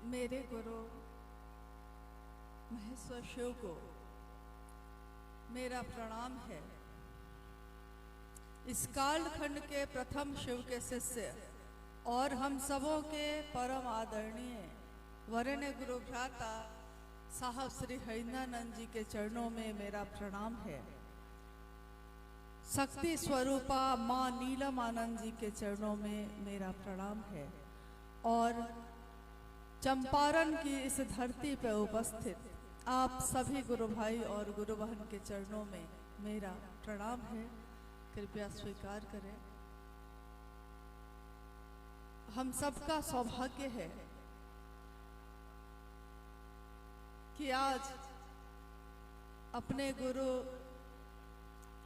मेरे गुरु महेश्वर शिव को मेरा प्रणाम है। इस कालखंड के प्रथम शिव के शिष्य और हम सबों के परम आदरणीय वरेण्य गुरु भ्राता साहब श्री हरिंद्रानंद जी के चरणों में मेरा प्रणाम है। शक्ति स्वरूपा माँ नीलम आनंद जी के चरणों में मेरा प्रणाम है और चंपारण की इस धरती पर उपस्थित आप सभी गुरु भाई और गुरु बहन के चरणों में मेरा प्रणाम है। कृपया स्वीकार करें। हम सबका सौभाग्य है कि आज अपने गुरु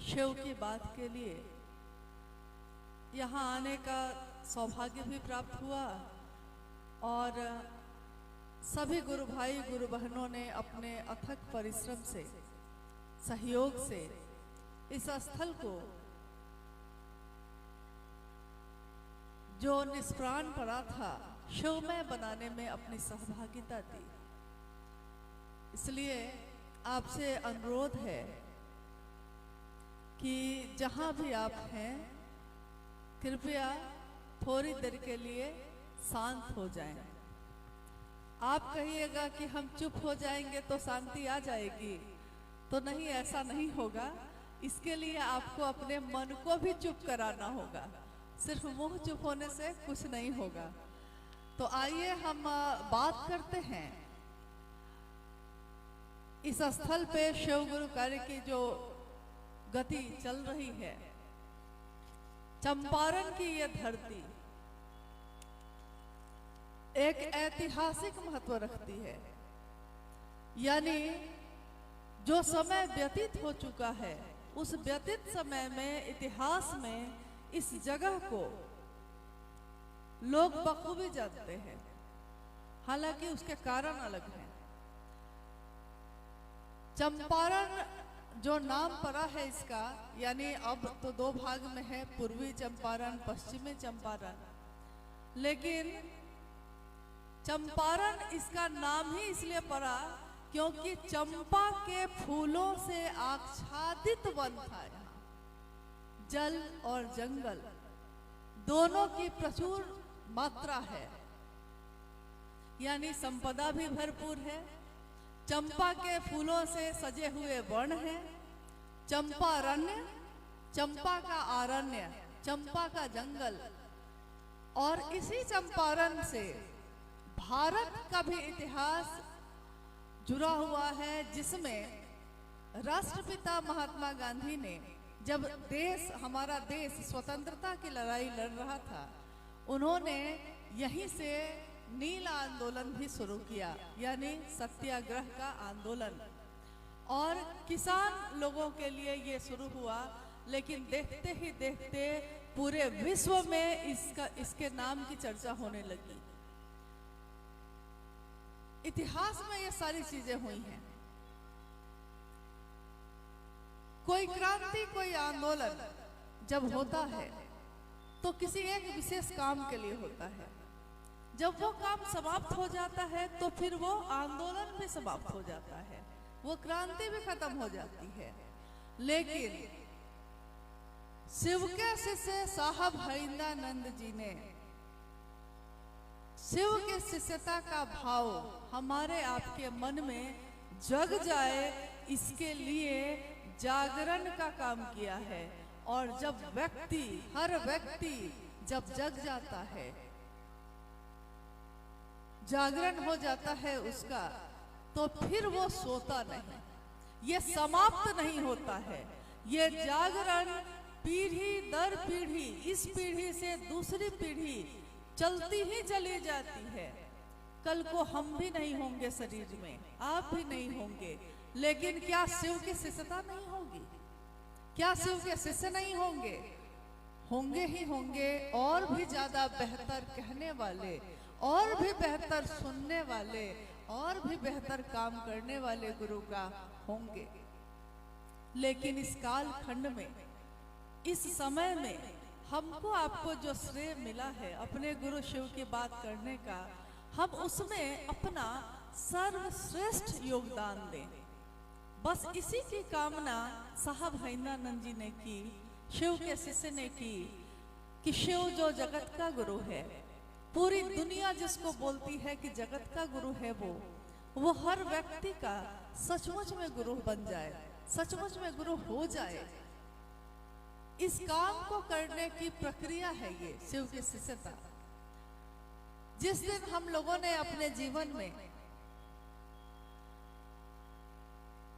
शिव की बात के लिए यहाँ आने का सौभाग्य भी प्राप्त हुआ और सभी गुरु भाई गुरु बहनों ने अपने अथक परिश्रम से सहयोग से इस स्थल को जो निष्प्राण पड़ा था शिवमय बनाने में अपनी सहभागिता दी। इसलिए आपसे अनुरोध है कि जहाँ भी आप हैं कृपया थोड़ी देर के लिए शांत हो जाएं। आप कहिएगा कि हम चुप हो जाएंगे तो शांति आ जाएगी, तो नहीं, ऐसा नहीं होगा। इसके लिए आपको अपने मन को भी चुप कराना होगा। सिर्फ मुंह चुप होने से कुछ नहीं होगा। तो आइए हम बात करते हैं इस स्थल पे शिव गुरु कार्य की जो गति चल रही है। चंपारण की यह धरती एक ऐतिहासिक महत्व रखती है। यानी जो समय व्यतीत हो चुका है उस व्यतीत समय में इतिहास में इस जगह को लोग बखूबी जानते हैं, हालांकि उसके कारण अलग हैं। चंपारण जो नाम पड़ा है इसका, यानी अब तो दो भाग में है, पूर्वी चंपारण पश्चिमी चंपारण, लेकिन चंपारण इसका नाम ही इसलिए पड़ा क्योंकि चंपा के फूलों से आच्छादित वन था। यहाँ जल और जंगल दोनों की प्रचुर मात्रा है, यानी संपदा भी भरपूर है। चंपा के फूलों से सजे हुए वन है, चंपारण्य, चंपा का आरण्य, चंपा का जंगल। और इसी चंपारण से भारत का भी इतिहास जुड़ा हुआ है, जिसमें राष्ट्रपिता महात्मा गांधी ने जब हमारा देश स्वतंत्रता की लड़ाई लड़ रहा था, उन्होंने यहीं से नील आंदोलन भी शुरू किया, यानी सत्याग्रह का आंदोलन। और किसान लोगों के लिए ये शुरू हुआ, लेकिन देखते ही देखते पूरे विश्व में इसके नाम की चर्चा होने लगी। इतिहास में ये सारी चीजें हुई हैं। कोई क्रांति, कोई आंदोलन जब होता है तो किसी एक विशेष काम के लिए होता है। जब वो काम समाप्त हो जाता है तो फिर वो आंदोलन भी समाप्त हो जाता है, वो क्रांति भी खत्म हो जाती है। लेकिन शिव के शिष्य साहब हरिंद्रानंद जी ने शिव के शिष्यता का भाव हमारे आपके मन में जग जाए, इसके लिए जागरण का काम किया है। और जब हर व्यक्ति जब जग जाता है, जागरण हो जाता है उसका, तो फिर वो सोता नहीं, ये समाप्त नहीं होता है। ये जागरण पीढ़ी दर पीढ़ी, इस पीढ़ी से दूसरी पीढ़ी चलती ही चली जाती है। कल को हम भी नहीं होंगे शरीर में, आप भी नहीं होंगे, लेकिन क्या शिव की शिष्यता नहीं होगी? क्या शिव के शिष्य नहीं होंगे? होंगे ही होंगे। और भी ज्यादा बेहतर कहने वाले, और भी बेहतर सुनने वाले, और भी बेहतर काम करने वाले गुरु का होंगे। लेकिन इस काल खंड में, इस समय में हमको आपको जो श्रेय मिला है अपने गुरु शिव की बात करने का, हम उसमें अपना सर्वश्रेष्ठ योगदान दें। बस इसी की कामना साहब हैदरानंद जी ने की, शिव के शिष्य ने की कि शिव जो जगत का गुरु है, पूरी दुनिया जिसको बोलती है कि जगत का गुरु है, वो हर व्यक्ति का सचमुच में गुरु बन जाए, सचमुच में गुरु हो जाए। इस काम को करने की प्रक्रिया है ये शिव की शिष्यता। जिस दिन हम लोगों ने अपने जीवन में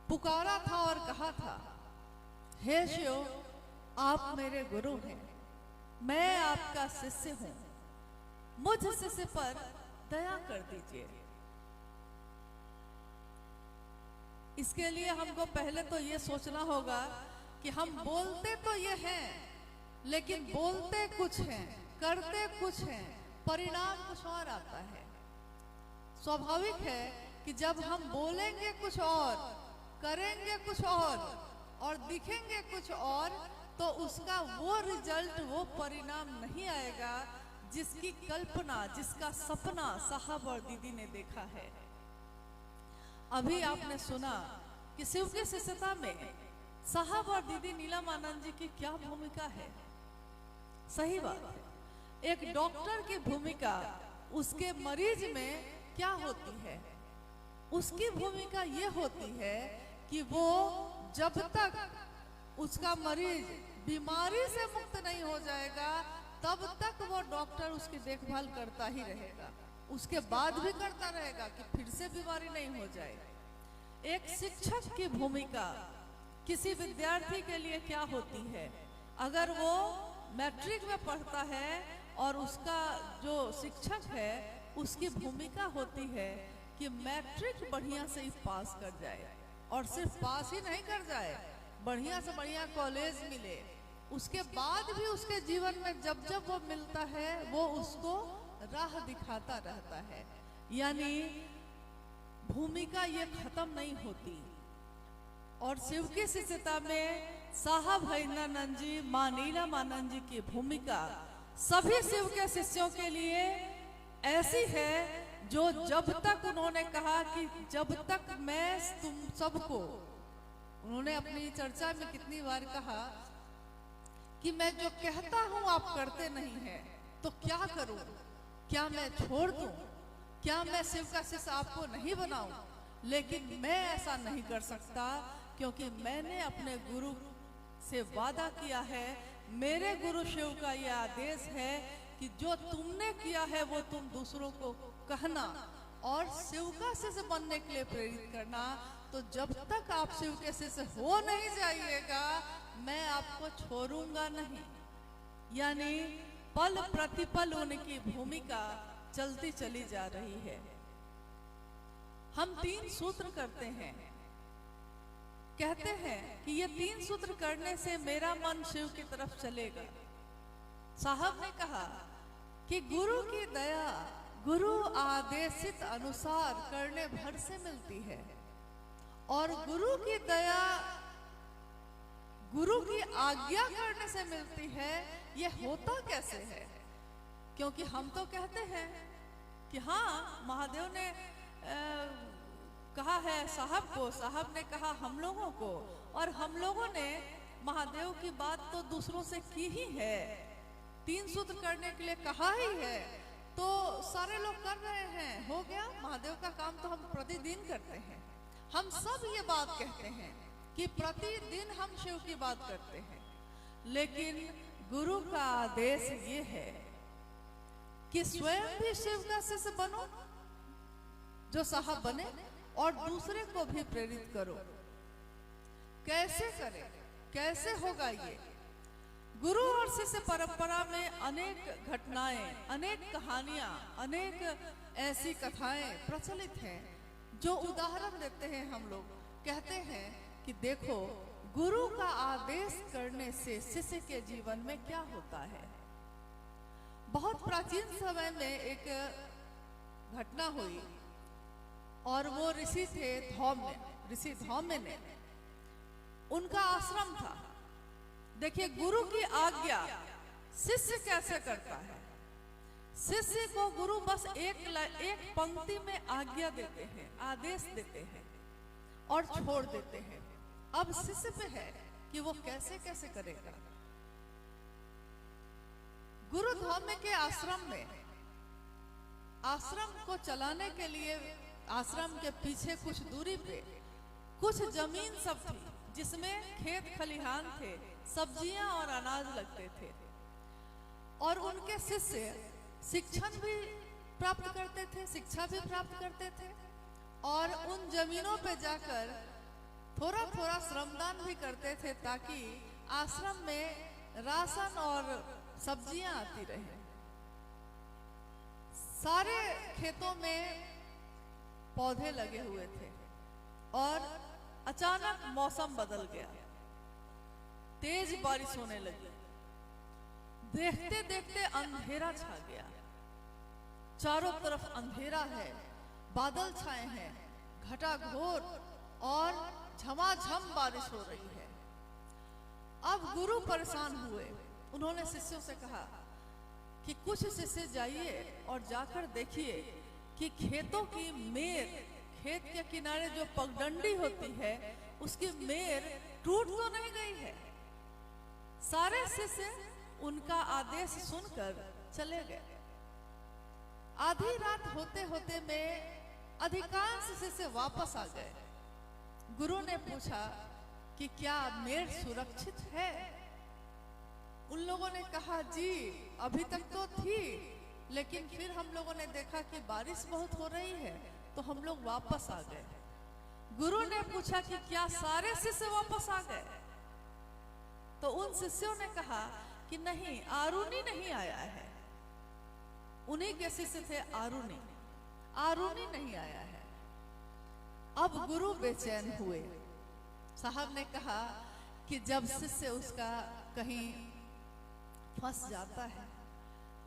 पुकारा था और कहा था, हे शिव आप मेरे गुरु हैं, मैं आपका शिष्य हूं, मुझ शिष्य पर दया कर दीजिए। इसके लिए हमको पहले तो ये सोचना होगा कि हम बोलते तो ये हैं, लेकिन बोलते कुछ हैं, करते कुछ हैं, परिणाम कुछ और आता है। स्वाभाविक है कि जब हम बोलेंगे कुछ और, करेंगे कुछ और दिखेंगे कुछ और, तो उसका वो रिजल्ट, वो परिणाम नहीं आएगा जिसकी कल्पना, जिसका सपना साहब और दीदी ने देखा है। अभी आपने सुना कि शिव की शिष्यता में साहब और दीदी नीलमानंद जी की क्या भूमिका है। सही बात है, एक डॉक्टर की भूमिका उसके मरीज में क्या होती है? उसकी भूमिका ये होती है कि वो जब तक उसका मरीज बीमारी से मुक्त नहीं हो जाएगा, तब तक वो डॉक्टर उसकी देखभाल करता ही रहेगा, उसके बाद भी करता रहेगा कि फिर से बीमारी नहीं हो जाए। एक शिक्षक की भूमिका किसी विद्यार्थी के लिए क्या होती है? अगर वो मैट्रिक में पढ़ता है और उसका जो शिक्षक है उसकी भूमिका होती है कि मैट्रिक बढ़िया से ही पास कर जाए, और सिर्फ पास ही नहीं कर जाए, बढ़िया से बढ़िया कॉलेज मिले। उसके बाद भी उसके जीवन में जब जब वो मिलता है वो उसको राह दिखाता रहता है। यानी भूमिका ये खत्म नहीं होती। और शिव की शिष्यता में साहब हैदरानंद जी, मां नीलमानंद जी की भूमिका सभी शिव के शिष्यों के लिए ऐसी है जो जब तक उन्होंने कहा कि जब तक मैं तुम सबको, उन्होंने अपनी चर्चा में कितनी बार कहा कि मैं जो कहता हूं आप करते नहीं है तो क्या करूं? क्या मैं छोड़ दूं? क्या मैं शिव का शिष्य आपको नहीं बनाऊं? लेकिन मैं ऐसा नहीं कर सकता, क्योंकि मैंने अपने गुरु से वादा किया है, मेरे गुरु शिव का यह आदेश है कि जो तुमने किया है वो तुम दूसरों को कहना और शिव का शिष्य बनने के लिए प्रेरित करना। तो जब तक आप शिव के शिष्य हो नहीं जाइएगा, मैं आपको छोड़ूंगा नहीं। यानी पल प्रतिपल उनकी भूमिका चलती चली जा रही है। हम 3 सूत्र करते हैं, कहते हैं कि ये 3 सूत्र करने से मेरा मन शिव की तरफ चलेगा। साहब ने कहा कि गुरु की दया गुरु आदेशित अनुसार करने भर से मिलती है, और गुरु की दया गुरु की आज्ञा करने से मिलती है। ये होता कैसे है? क्योंकि हम तो कहते हैं कि हाँ, महादेव ने कहा है साहब को, साहब ने कहा हम लोगों को, और हम लोगों ने महादेव की बात तो दूसरों से की ही है, 3 सूत्र करने के लिए कहा ही है, तो सारे लोग कर रहे हैं, हो गया। महादेव का काम तो हम प्रतिदिन करते हैं। हम सब ये बात कहते हैं कि प्रतिदिन हम शिव की बात करते हैं, लेकिन गुरु का आदेश ये है कि स्वयं भी शिव का शिष्य बनो, जो साहब बने, और दूसरे को भी प्रेरित करो। कैसे करें? कैसे होगा ये? गुरु और शिष्य परंपरा में अनेक घटनाएं, अनेक कहानियां, अनेक ऐसी कथाएं प्रचलित हैं जो उदाहरण देते हैं। हम लोग कहते हैं कि देखो, गुरु का आदेश करने से शिष्य के जीवन में क्या होता है। बहुत प्राचीन समय में एक घटना हुई, और वो ऋषि थे धौम्य, ऋषि धौम्य ने, उनका आश्रम था। देखिए, गुरु की आज्ञा शिष्य कैसे करता है। शिष्य को गुरु बस एक पंक्ति में आज्ञा देते हैं, आदेश देते हैं और छोड़ देते हैं। अब शिष्य पे है कि वो कैसे कैसे करेगा। गुरु धौम्य के आश्रम में, आश्रम को चलाने के लिए आश्रम के पीछे कुछ दूरी पे कुछ जमीन सब थी, जिसमें खेत खलिहान थे, सब्जियां और अनाज लगते थे। और उनके शिष्य शिक्षण भी प्राप्त करते थे, शिक्षा भी प्राप्त करते थे और उन जमीनों पे जाकर थोड़ा थोड़ा श्रमदान भी करते थे, ताकि आश्रम में राशन और सब्जियां आती रहे। सारे खेतों में पौधे लगे हुए थे और अचानक मौसम बदल गया, तेज बारिश होने लगी। देखते देखते अंधेरा छा गया, चारों तरफ अंधेरा है, बादल छाए हैं, घटाघोर और झमाझम बारिश हो रही है। अब गुरु परेशान हुए। उन्होंने शिष्यों से कहा कि कुछ शिष्य जाइए और जाकर देखिए कि खेतों की मेर, खेत के किनारे जो पगडंडी होती है, उसकी मेर टूट तो नहीं गई है। सारे शिष्य उनका आदेश सुनकर चले गए। आधी रात होते होते में अधिकांश शिष्य वापस आ गए। गुरु ने पूछा कि क्या मेर सुरक्षित है? उन लोगों ने कहा, जी अभी तक तो थी, लेकिन फिर हम लोगों ने देखा कि बारिश बहुत हो रही है, तो हम लोग वापस आ गए। गुरु ने पूछा कि क्या सारे शिष्य वापस आ गए? तो उन शिष्यों ने कहा कि नहीं, आरुनी नहीं आया है। उन्हीं के शिष्य थे आरुनी, आरुनी नहीं आया है। अब गुरु बेचैन हुए। साहब ने कहा कि जब शिष्य उसका कहीं फंस जाता है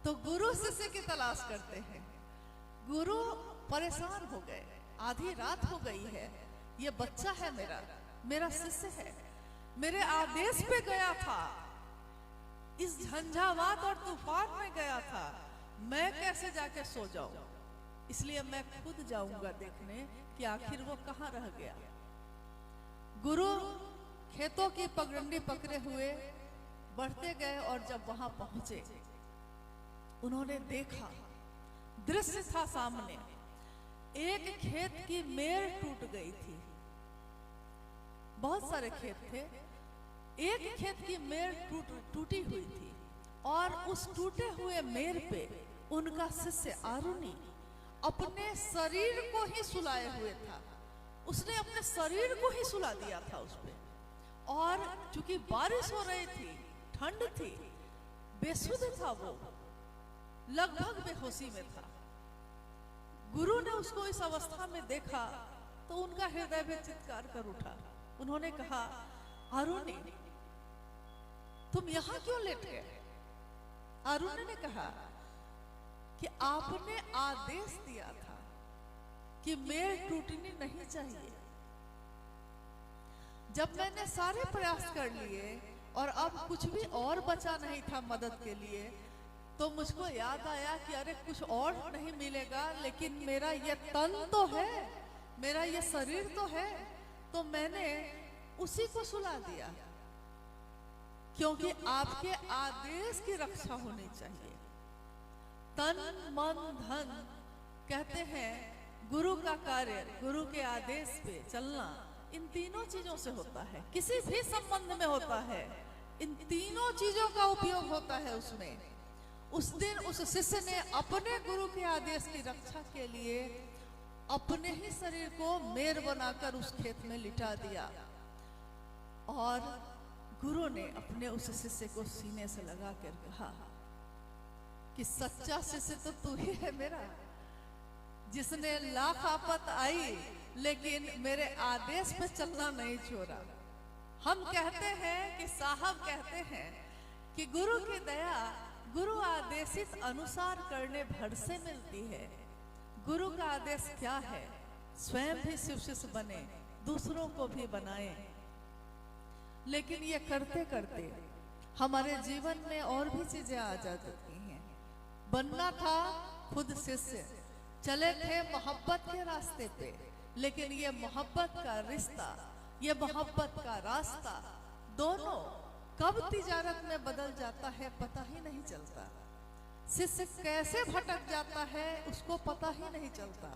तो गुरु शिष्य की तलाश करते हैं। गुरु परेशान हो गए, आधी रात हो गई है, ये बच्चा है मेरा शिष्य है, मेरे आदेश पे गया था, इस झंझावात और तूफान में गया था, मैं कैसे जाके सो जाऊं? इसलिए मैं खुद जाऊंगा देखने कि आखिर वो कहाँ रह गया। गुरु खेतों की पगडंडी पकड़े हुए बढ़ते गए और जब वहां पहुंचे, उन्होंने देखा, दृश्य था सामने, एक खेत की मेर टूट गई थी। बहुत सारे खेत थे, एक खेत की मेर टूटी हुई थी और उस टूटे हुए मेर पे उनका शिष्य आरुनी अपने शरीर को ही सुलाए हुए था। उसने अपने शरीर को ही सुला दिया था उस पे। और चूंकि बारिश हो रही थी, ठंड थी, बेसुध था वो, लगभग बेहोशी में था। गुरु ने उसको इस अवस्था में देखा तो उनका हृदय भी चित्कार कर उठा। उन्होंने कहा, आरुनी तुम यहां क्यों लेट गए? आरुनी ने कहा कि आपने आदेश दिया था कि मेर टूटनी नहीं चाहिए। जब मैंने सारे प्रयास कर लिए और अब कुछ भी और बचा नहीं था मदद के लिए, तो मुझको याद आया कि अरे कुछ और नहीं मिलेगा, लेकिन मेरा ये तन तो है, मेरा ये शरीर तो है, तो मैंने उसी को सुला दिया, क्योंकि आपके आदेश की रक्षा होनी चाहिए। तन मन धन, कहते हैं गुरु का कार्य, गुरु के आदेश पे चलना इन तीनों चीजों से होता है, किसी भी संबंध में होता है, इन तीनों चीजों का उपयोग होता है उसमें। उस दिन उस शिष्य ने अपने गुरु के आदेश की रक्षा के लिए अपने ही शरीर को मेर बनाकर उस खेत में लिटा दिया और गुरु ने अपने उस शिष्य को सीने से लगा कर कहा कि सच्चा शिष्य तो तू ही है मेरा, जिसने लाख आफत आई लेकिन मेरे आदेश पे चलना नहीं छोड़ा। हम कहते हैं कि साहब कहते हैं कि गुरु की दया गुरु आदेशित अनुसार करने भर से मिलती है। गुरु का आदेश क्या है? स्वयं भी शिव शिष्य बने, दूसरों को भी बनाए। लेकिन ये करते करते हमारे जीवन में और भी चीजें आ जाती हैं। बनना था खुद शिष्य, चले थे मोहब्बत के रास्ते पे, लेकिन ये मोहब्बत का रिश्ता, ये मोहब्बत का रास्ता दोनों कब तिजारत में बदल जाता है पता ही नहीं चलता। शिष्य कैसे भटक जाता है उसको पता ही नहीं चलता।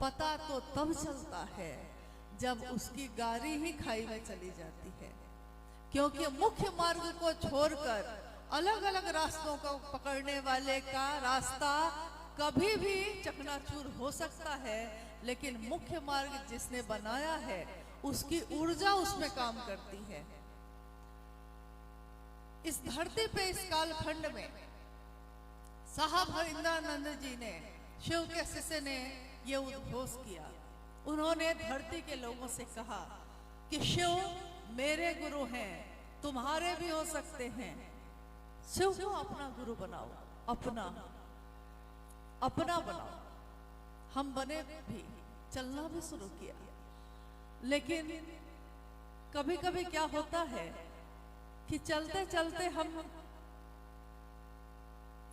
पता तो तब चलता है जब उसकी गाड़ी ही खाई में चली जाती है, क्योंकि मुख्य मार्ग को छोड़कर अलग अलग रास्तों को पकड़ने वाले का रास्ता कभी भी चकनाचूर हो सकता है, लेकिन मुख्य मार्ग जिसने बनाया है उसकी ऊर्जा उसमें काम करती है। इस धरती पे इस कालखंड में साहब हरिंद्रानंद जी ने, शिव के शिष्य ने ये उद्घोष किया। उन्होंने धरती के लोगों से कहा कि शिव मेरे गुरु हैं, तुम्हारे भी हो सकते हैं। शिव को अपना गुरु बनाओ, अपना बनाओ। हम बने भी, चलना भी शुरू किया, लेकिन कभी कभी क्या होता है कि चलते चलते हम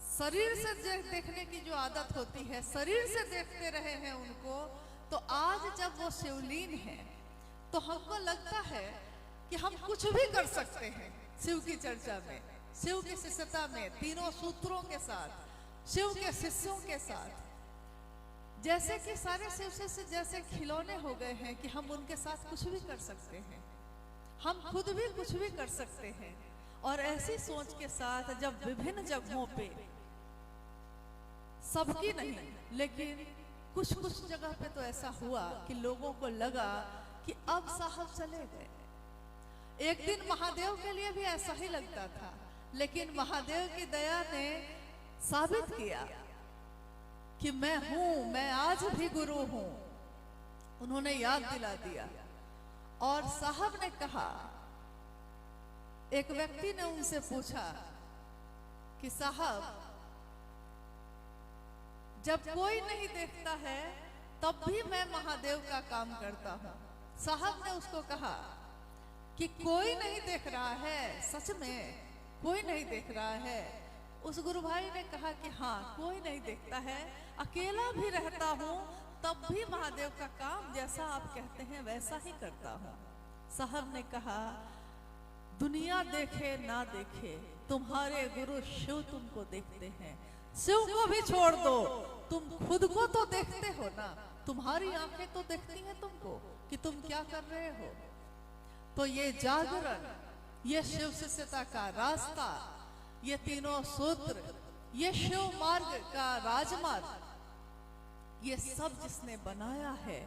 शरीर से देखने की जो आदत होती है, शरीर से देखते रहे हैं उनको, तो आज जब वो शिवलीन है तो हमको लगता है कि हम कुछ भी कर सकते हैं शिव की चर्चा में, शिव की शिष्यता में, तीनों सूत्रों के साथ, शिव के शिष्यों के साथ। जैसे कि सारे शिव शिष्य जैसे खिलौने हो गए हैं कि हम उनके साथ कुछ भी कर सकते हैं, हम खुद भी कुछ भी कर सकते हैं। और ऐसी सोच के साथ जब विभिन्न जगहों पे, सबकी नहीं लेकिन कुछ कुछ जगह पे तो ऐसा हुआ कि लोगों को लगा कि अब साहब चले गए। एक दिन महादेव के लिए भी ऐसा ही लगता था, लेकिन महादेव की दया ने साबित किया कि मैं हूं, मैं आज भी गुरु हूं। उन्होंने याद दिला दिया और साहब ने कहा, एक व्यक्ति ने उनसे पूछा कि साहब जब कोई नहीं देखता है तब भी मैं महादेव का काम करता हूं। साहब ने उसको कहा कि कोई नहीं देख रहा है, सच में कोई नहीं देख रहा है। उस गुरु भाई ने कहा कि हाँ कोई नहीं देखता है, अकेला भी रहता हूं तब भी महादेव का काम जैसा आप कहते हैं वैसा ही करता हूं। साहब ने कहा दुनिया देखे ना देखे, तुम्हारे गुरु शिव तुमको देखते हैं। शिव को भी छोड़ दो, तुम खुद को तो देखते हो ना, तुम्हारी आंखें तो देखती हैं तुमको कि तुम क्या कर रहे हो। तो ये जागरण, ये शिव शिष्यता का रास्ता, ये तीनों सूत्र, ये शिव मार्ग का राजमार्ग, ये सब जिसने बनाया है,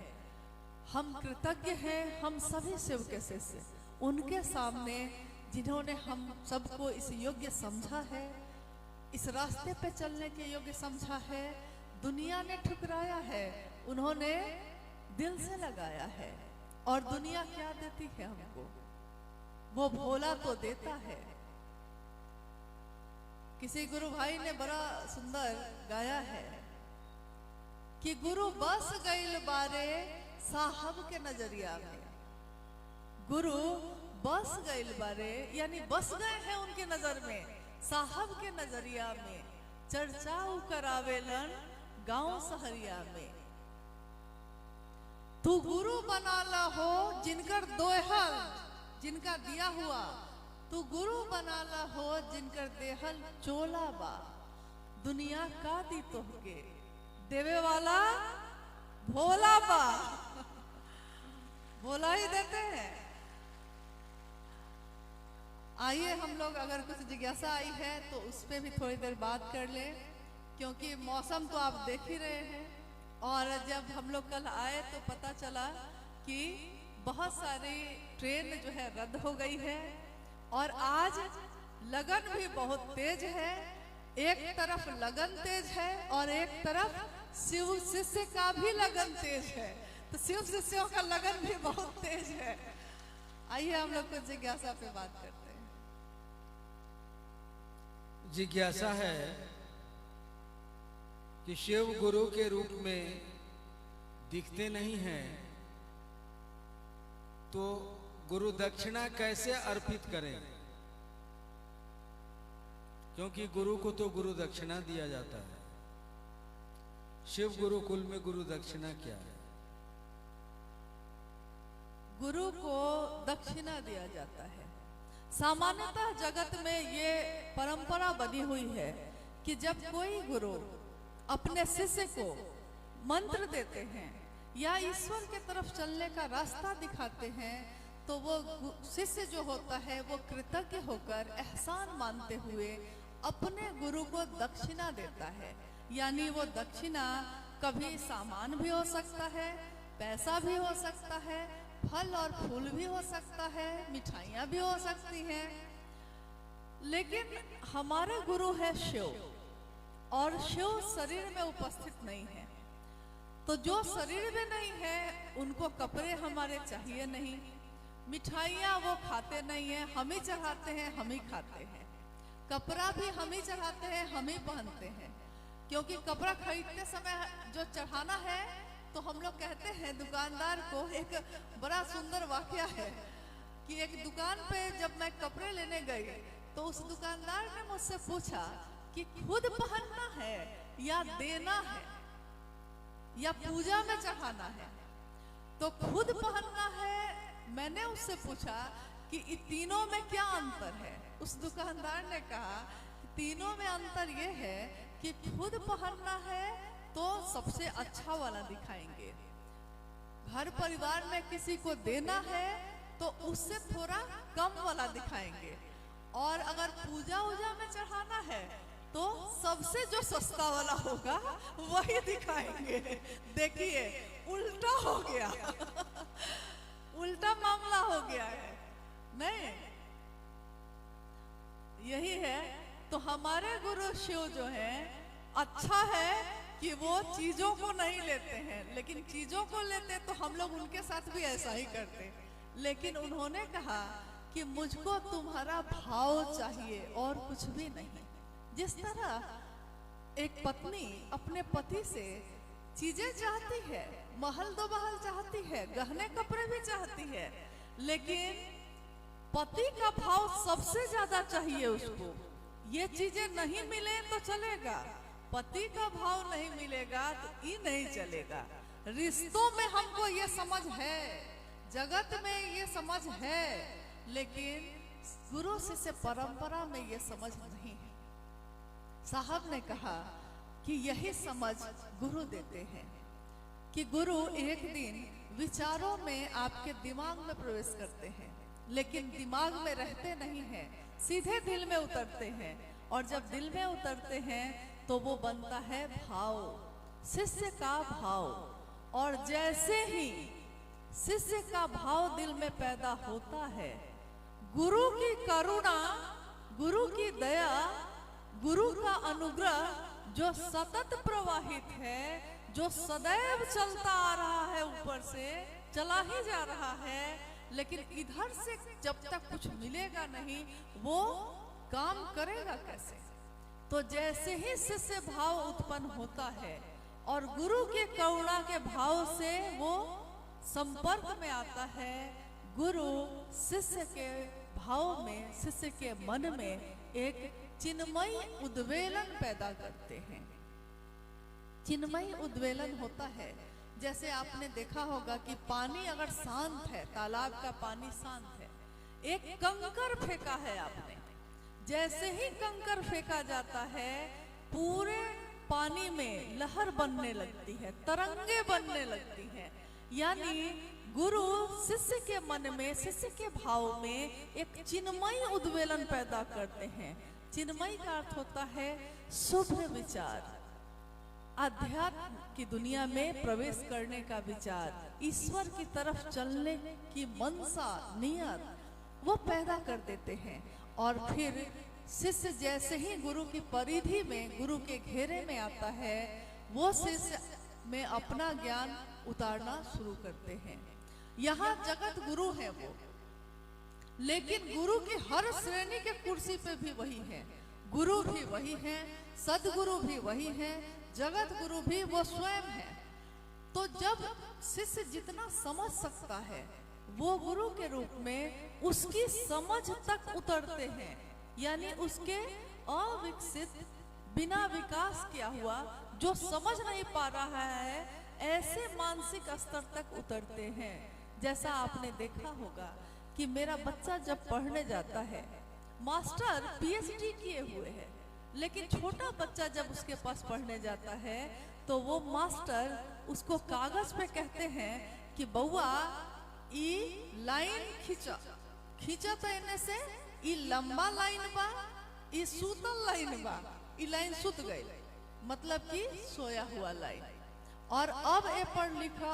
हम कृतज्ञ हैं। हम सभी शिव के शिष्य उनके सामने जिन्होंने हम सबको इस योग्य समझा है, इस रास्ते पे चलने के योग्य समझा है। दुनिया ने ठुकराया है, उन्होंने दिल से लगाया है। और दुनिया क्या देती है हमको, वो भोला तो देता है। किसी गुरु भाई ने बड़ा सुंदर गाया है कि गुरु बस गइल बारे साहब के नजरिया में। गुरु बस गइल बारे यानी बस गए हैं उनके नजर में, साहब के नजरिया में। चर्चा करावेलन गांव सहरिया में। तू गुरु बनाला हो जिनकर दोहल, जिनका दिया हुआ, तू गुरु बनाला हो जिनकर देहल चोला बा। दुनिया का दी तोहके, देवे वाला भोला बा। भोला ही देते हैं। आइए हम लोग, अगर कुछ जिज्ञासा आई है तो उस पर भी थोड़ी देर बात कर लें, क्योंकि मौसम तो आप देख ही रहे हैं। और जब हम लोग कल आए तो पता चला कि बहुत सारी ट्रेन जो है रद्द हो गई है और आज लगन भी बहुत तेज है। एक तरफ लगन तेज है और एक तरफ शिव शिष्य का भी लगन तेज है। तो शिव शिष्यों का लगन भी बहुत तेज है। आइए हम लोग कुछ जिज्ञासा पे बात करते हैं। जिज्ञासा है कि शिव गुरु के रूप में दिखते नहीं हैं, तो गुरु दक्षिणा कैसे अर्पित करें? क्योंकि गुरु को तो गुरु दक्षिणा दिया जाता है। शिव गुरुकुल में गुरु दक्षिणा क्या है? गुरु को दक्षिणा दिया जाता है। सामान्यतः जगत में ये परंपरा बनी हुई है कि जब कोई गुरु अपने शिष्य को मंत्र देते हैं या ईश्वर के तरफ चलने का रास्ता दिखाते हैं, तो वो शिष्य जो होता है वो कृतज्ञ होकर एहसान मानते हुए अपने गुरु को दक्षिणा देता है। यानी वो दक्षिणा कभी सामान भी हो सकता है, पैसा भी हो सकता है, फल और फूल भी हो सकता है, मिठाइयाँ भी हो सकती हैं। लेकिन हमारे गुरु है शिव, और शिव शरीर में उपस्थित नहीं है। तो जो शरीर में नहीं है उनको कपड़े हमारे चाहिए नहीं, मिठाइयाँ वो खाते नहीं है, हम ही चढ़ाते हैं, हम ही खाते हैं। कपड़ा भी हम ही चढ़ाते हैं, हम ही पहनते हैं। क्योंकि कपड़ा खरीदते समय जो चढ़ाना है तो हम लोग कहते हैं दुकानदार को, एक बड़ा सुंदर वाकया है कि एक दुकान पे जब मैं कपड़े लेने गई तो उस दुकानदार ने मुझसे पूछा कि खुद पहनना है या देना है या पूजा में चढ़ाना है। तो खुद पहनना है, मैंने उससे पूछा कि इन तीनों में क्या अंतर है। उस दुकानदार ने कहा तीनों में अंतर ये है कि खुद पहनना है तो सबसे अच्छा वाला दिखाएंगे, घर परिवार में किसी को देना है तो उससे थोड़ा कम वाला दिखाएंगे, और अगर पूजा उजा में चढ़ाना है तो सबसे जो सस्ता वाला होगा वही दिखाएंगे। देखिए उल्टा हो गया उल्टा मामला हो गया है। नहीं, यही है। तो हमारे गुरु शिव जो है, अच्छा है कि वो चीजों को नहीं लेते हैं, लेकिन चीजों को लेते तो हम लोग उनके साथ भी ऐसा ही करते। लेकिन उन्होंने कहा कि मुझको तुम्हारा भाव चाहिए और कुछ भी नहीं। जिस तरह एक पत्नी अपने पति से चीजें चाहती है, महल दो महल चाहती है, गहने कपड़े भी चाहती है, लेकिन पति का भाव सबसे ज्यादा चाहिए उसको। ये चीजें नहीं मिले तो चलेगा, पति का भाव नहीं मिलेगा तो ये नहीं चलेगा। रिश्तों में हमको ये समझ है, जगत में ये समझ है, लेकिन गुरु शिष्य परंपरा में ये समझ नहीं है। साहब ने कहा कि यही समझ गुरु देते हैं कि गुरु एक दिन विचारों में आपके दिमाग में प्रवेश करते हैं, लेकिन दिमाग में रहते नहीं हैं, सीधे दिल में उतरते हैं। और जब दिल में उतरते हैं तो वो बनता है भाव, शिष्य का भाव। और जैसे ही शिष्य का भाव दिल में पैदा होता है, गुरु की करुणा, गुरु की दया, गुरु का अनुग्रह जो सतत प्रवाहित है, जो सदैव चलता आ रहा है, ऊपर से चला ही जा रहा है, लेकिन इधर से जब तक कुछ मिलेगा नहीं वो काम करेगा कैसे। तो जैसे ही शिष्य भाव उत्पन्न होता है और गुरु के करुणा के भाव से वो संपर्क में आता है, गुरु शिष्य के भाव में, शिष्य के मन में एक चिन्मयी उद्वेलन पैदा करते हैं। चिन्मयी उद्वेलन होता है, जैसे आपने देखा होगा कि पानी अगर शांत है, तालाब का पानी शांत है, एक कंकर फेंका है आपने, जैसे ही कंकर फेंका जाता है पूरे पानी में लहर बनने लगती है, तरंगे बनने लगती हैं। यानी गुरु शिष्य के मन में, शिष्य के भाव में एक चिन्मयी उद्वेलन पैदा करते हैं। चिन्मयी का अर्थ होता है शुभ विचार, अध्यात्म की दुनिया में प्रवेश करने का विचार, ईश्वर की तरफ चलने की मनसा, नियत वो पैदा कर देते हैं। और फिर शिष्य जैसे ही गुरु की परिधि में, गुरु के घेरे में आता है, वो शिष्य में अपना ज्ञान उतारना शुरू करते हैं। यहाँ जगत गुरु है वो, लेकिन गुरु की हर श्रेणी के कुर्सी पे भी वही है, गुरु भी वही है, सदगुरु भी वही है, जगत गुरु भी वो स्वयं है। तो जब शिष्य जितना समझ सकता है वो गुरु के रूप में उसकी समझ तक उतरते हैं। यानी उसके अविकसित, बिना विकास किया हुआ जो समझ नहीं पा रहा है ऐसे मानसिक स्तर तक उतरते हैं। जैसा आपने देखा होगा कि मेरा बच्चा जब पढ़ने जाता है, मास्टर पीएचडी किए हुए हैं, लेकिन छोटा बच्चा जब उसके पास पढ़ने जाता है तो वो मास्टर उसको कागज पे कहते हैं कि बउआ ई लाइन खींचा खींचा तो इन्हें से ई लंबा लाइन बा, ई सूतल लाइन बा, ई लाइन सुत गई, मतलब कि सोया हुआ लाइन। और अब ए पर लिखा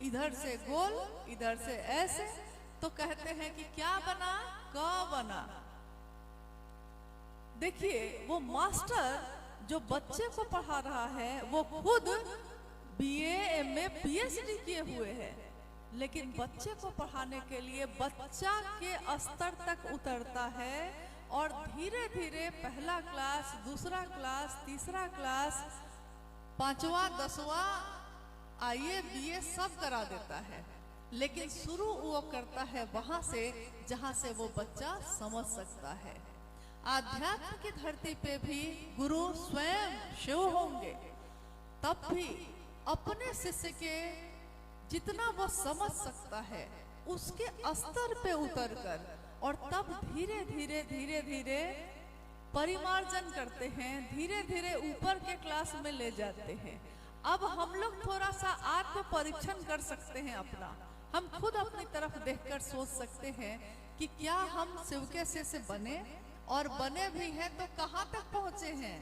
इधर से गोल इधर से ऐसे, तो कहते हैं कि क्या बना, क बना। देखिए वो मास्टर जो बच्चे को पढ़ा रहा है वो खुद बीए एमए पीएचडी किए हुए हैं, लेकिन बच्चे को पढ़ाने के लिए बच्चा के स्तर तक उतरता है और धीरे धीरे पहला क्लास, दूसरा क्लास, तीसरा क्लास, पांचवा, दसवां, आईए बीए सब करा देता है। लेकिन शुरू वो करता है वहां से जहां से वो बच्चा समझ सकता है। आध्यात्म की धरती पे भी गुरु स्वयं शिव होंगे, तब भी अपने शिष्य के जितना वो समझ सकता है उसके स्तर पे उतरकर और तब धीरे धीरे धीरे धीरे परिमार्जन करते हैं, धीरे धीरे ऊपर के क्लास में ले जाते हैं। अब हम लोग थोड़ा सा आत्म परीक्षण कर सकते हैं अपना, हम खुद अपनी तरफ देखकर सोच सकते हैं कि क्या हम शिव के शिष्य बने, और बने भी हैं तो कहाँ तक पहुंचे हैं।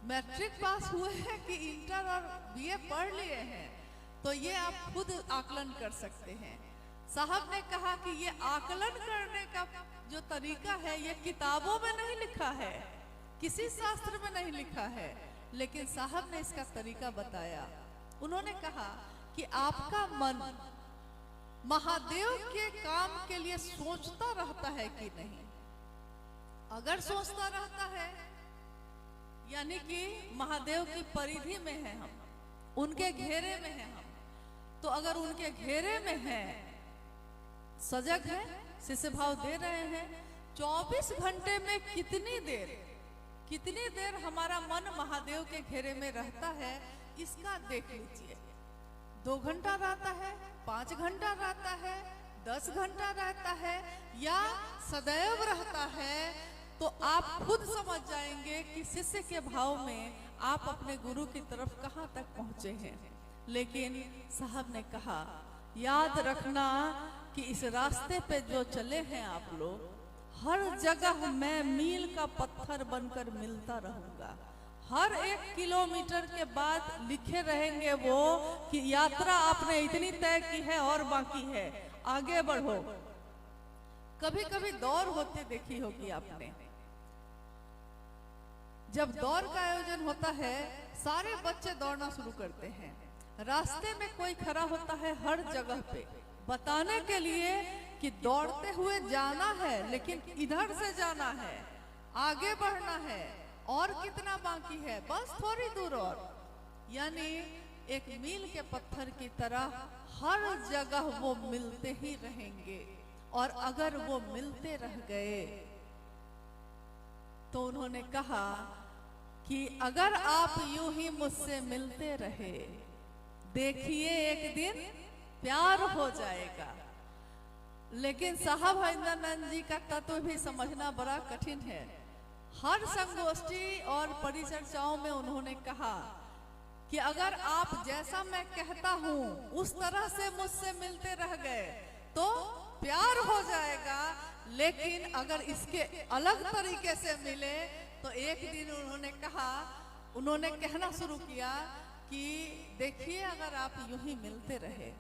मैट्रिक पास हुए हैं कि इंटर और बीए पढ़ लिए हैं, तो ये आप खुद आकलन कर सकते हैं। साहब ने कहा कि ये आकलन करने का जो तरीका है ये किताबों में नहीं लिखा है, किसी शास्त्र में नहीं लिखा है, लेकिन साहब ने इसका तरीका बताया। उन्होंने कहा कि आपका मन महादेव के काम के लिए सोचता रहता है कि नहीं। अगर सोचता रहता है यानी कि महादेव की परिधि में है हम, उनके घेरे में है हम, तो अगर उनके घेरे में है, सजग है, शिष्य भाव दे रहे हैं, 24 घंटे में कितनी देर हमारा मन महादेव के घेरे में रहता है, इसका देख लीजिए। 2 घंटा रहता है, 5 घंटा रहता है, 10 घंटा रहता है या सदैव रहता है, तो आप खुद समझ जाएंगे कि शिष्य के भाव में आप अपने गुरु की तरफ कहां तक पहुंचे हैं। लेकिन साहब ने कहा याद रखना कि इस रास्ते पे जो चले हैं आप लोग, हर जगह मैं मील का पत्थर बनकर मिलता रहूंगा। हर 1 किलोमीटर के बाद लिखे रहेंगे वो कि यात्रा आपने इतनी तय की है और बाकी है, आगे बढ़ो। कभी कभी दौड़ होते देखी होगी आपने, जब दौड़ का आयोजन होता है सारे बच्चे दौड़ना शुरू करते हैं, रास्ते में कोई खड़ा होता है हर जगह पे बताने के लिए कि दौड़ते हुए जाना है, लेकिन इधर से जाना है, आगे बढ़ना है, और कितना बाकी है, बस थोड़ी दूर और। यानी एक मील के पत्थर की तरह हर जगह वो मिलते ही रहेंगे, और अगर वो मिलते रह गए तो उन्होंने कहा कि अगर आप यूं ही मुझसे मिलते रहे, देखिए एक दिन प्यार हो जाएगा। लेकिन साहब हरिंदरानंद जी का तत्व भी समझना बड़ा कठिन है। हर संगोष्ठी और परिचर्चाओं में उन्होंने कहा कि अगर आप जैसा मैं कहता हूं उस तरह से मुझसे मिलते रह गए तो प्यार हो जाएगा, लेकिन अगर इसके अलग तरीके से मिले तो एक दिन उन्होंने कहना शुरू किया कि देखिए अगर आप यूं ही मिलते रहे।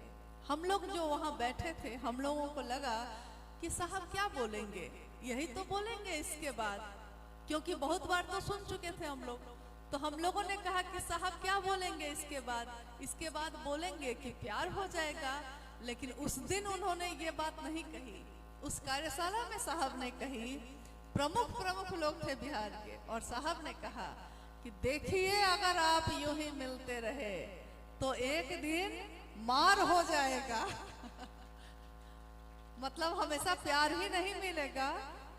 हम लोग जो वहां बैठे थे, हम लोगों को लगा कि साहब क्या बोलेंगे, यही तो बोलेंगे इसके बाद, क्योंकि बहुत बार तो सुन चुके थे हम लोग। तो हम लोगों ने कहा कि साहब क्या बोलेंगे इसके बाद बोलेंगे कि प्यार हो जाएगा। लेकिन उस दिन उन्होंने ये बात नहीं कही, उस कार्यशाला में साहब ने कही, प्रमुख लोग थे बिहार के, और साहब ने कहा कि देखिए अगर आप यूं ही मिलते रहे तो एक दिन मार हो जाएगा। मतलब हमेशा प्यार ही नहीं मिलेगा,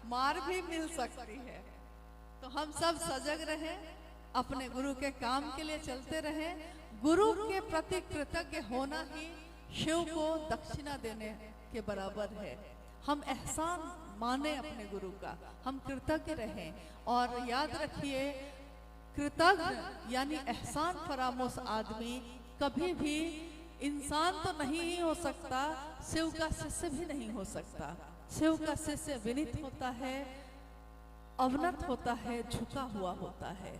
मार भी मिल सकती है। तो हम सब सजग रहे, अपने गुरु के काम के लिए चलते रहें। गुरु के प्रति कृतज्ञ होना ही शिव को दक्षिणा देने के बराबर है। हम एहसान माने अपने गुरु का, हम कृतज्ञ रहें। और याद रखिए, कृतज्ञ यानी एहसान फरामोश आदमी कभी भी इंसान तो नहीं ही हो सकता, शिव का शिष्य भी नहीं हो सकता। शिव का शिष्य विनीत होता है, अवनत होता है, झुका हुआ होता है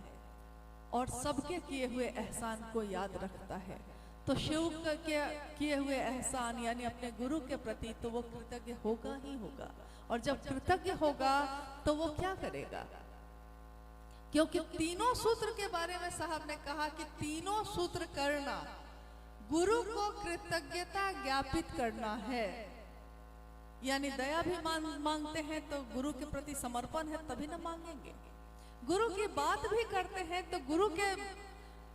और सबके किए हुए एहसान को याद रखता है। तो शिव के किए हुए एहसान यानी अपने गुरु के प्रति तो वो कृतज्ञ होगा ही होगा। और जब कृतज्ञ होगा तो वो क्या करेगा? क्योंकि तीनों सूत्र के बारे में साहब ने कहा कि तीनों सूत्र करना, गुरु को कृतज्ञता ज्ञापित करना है। यानी दया भी मांगते हैं तो गुरु के प्रति समर्पण है तभी ना मांगेंगे। गुरु की बात भी करते हैं तो गुरु के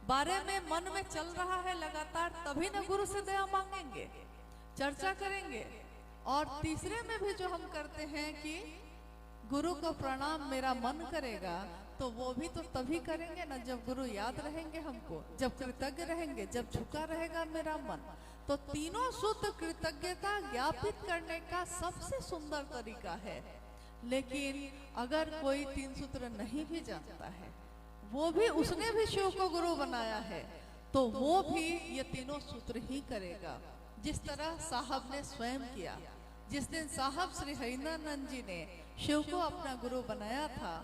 बारे में मन में चल रहा है लगातार, तभी ना गुरु से दया मांगेंगे, चर्चा करेंगे। और तीसरे में भी जो हम करते हैं कि गुरु को प्रणाम मेरा मन करेगा, तो वो भी तो तभी करेंगे ना जब गुरु याद रहेंगे हमको, जब कृतज्ञ रहेंगे, जब झुका रहेगा मेरा मन। तो तीनों सूत्र कृतज्ञता ज्ञापित करने का सबसे सुंदर तरीका है। लेकिन अगर कोई तीन सूत्र नहीं भी जानता है, वो भी उसने भी शिव को गुरु बनाया है, तो वो भी ये तीनों सूत्र ही करेगा, जिस तरह साहब ने स्वयं किया। जिस दिन साहब श्री हरिनानंद जी ने शिव को अपना गुरु बनाया था,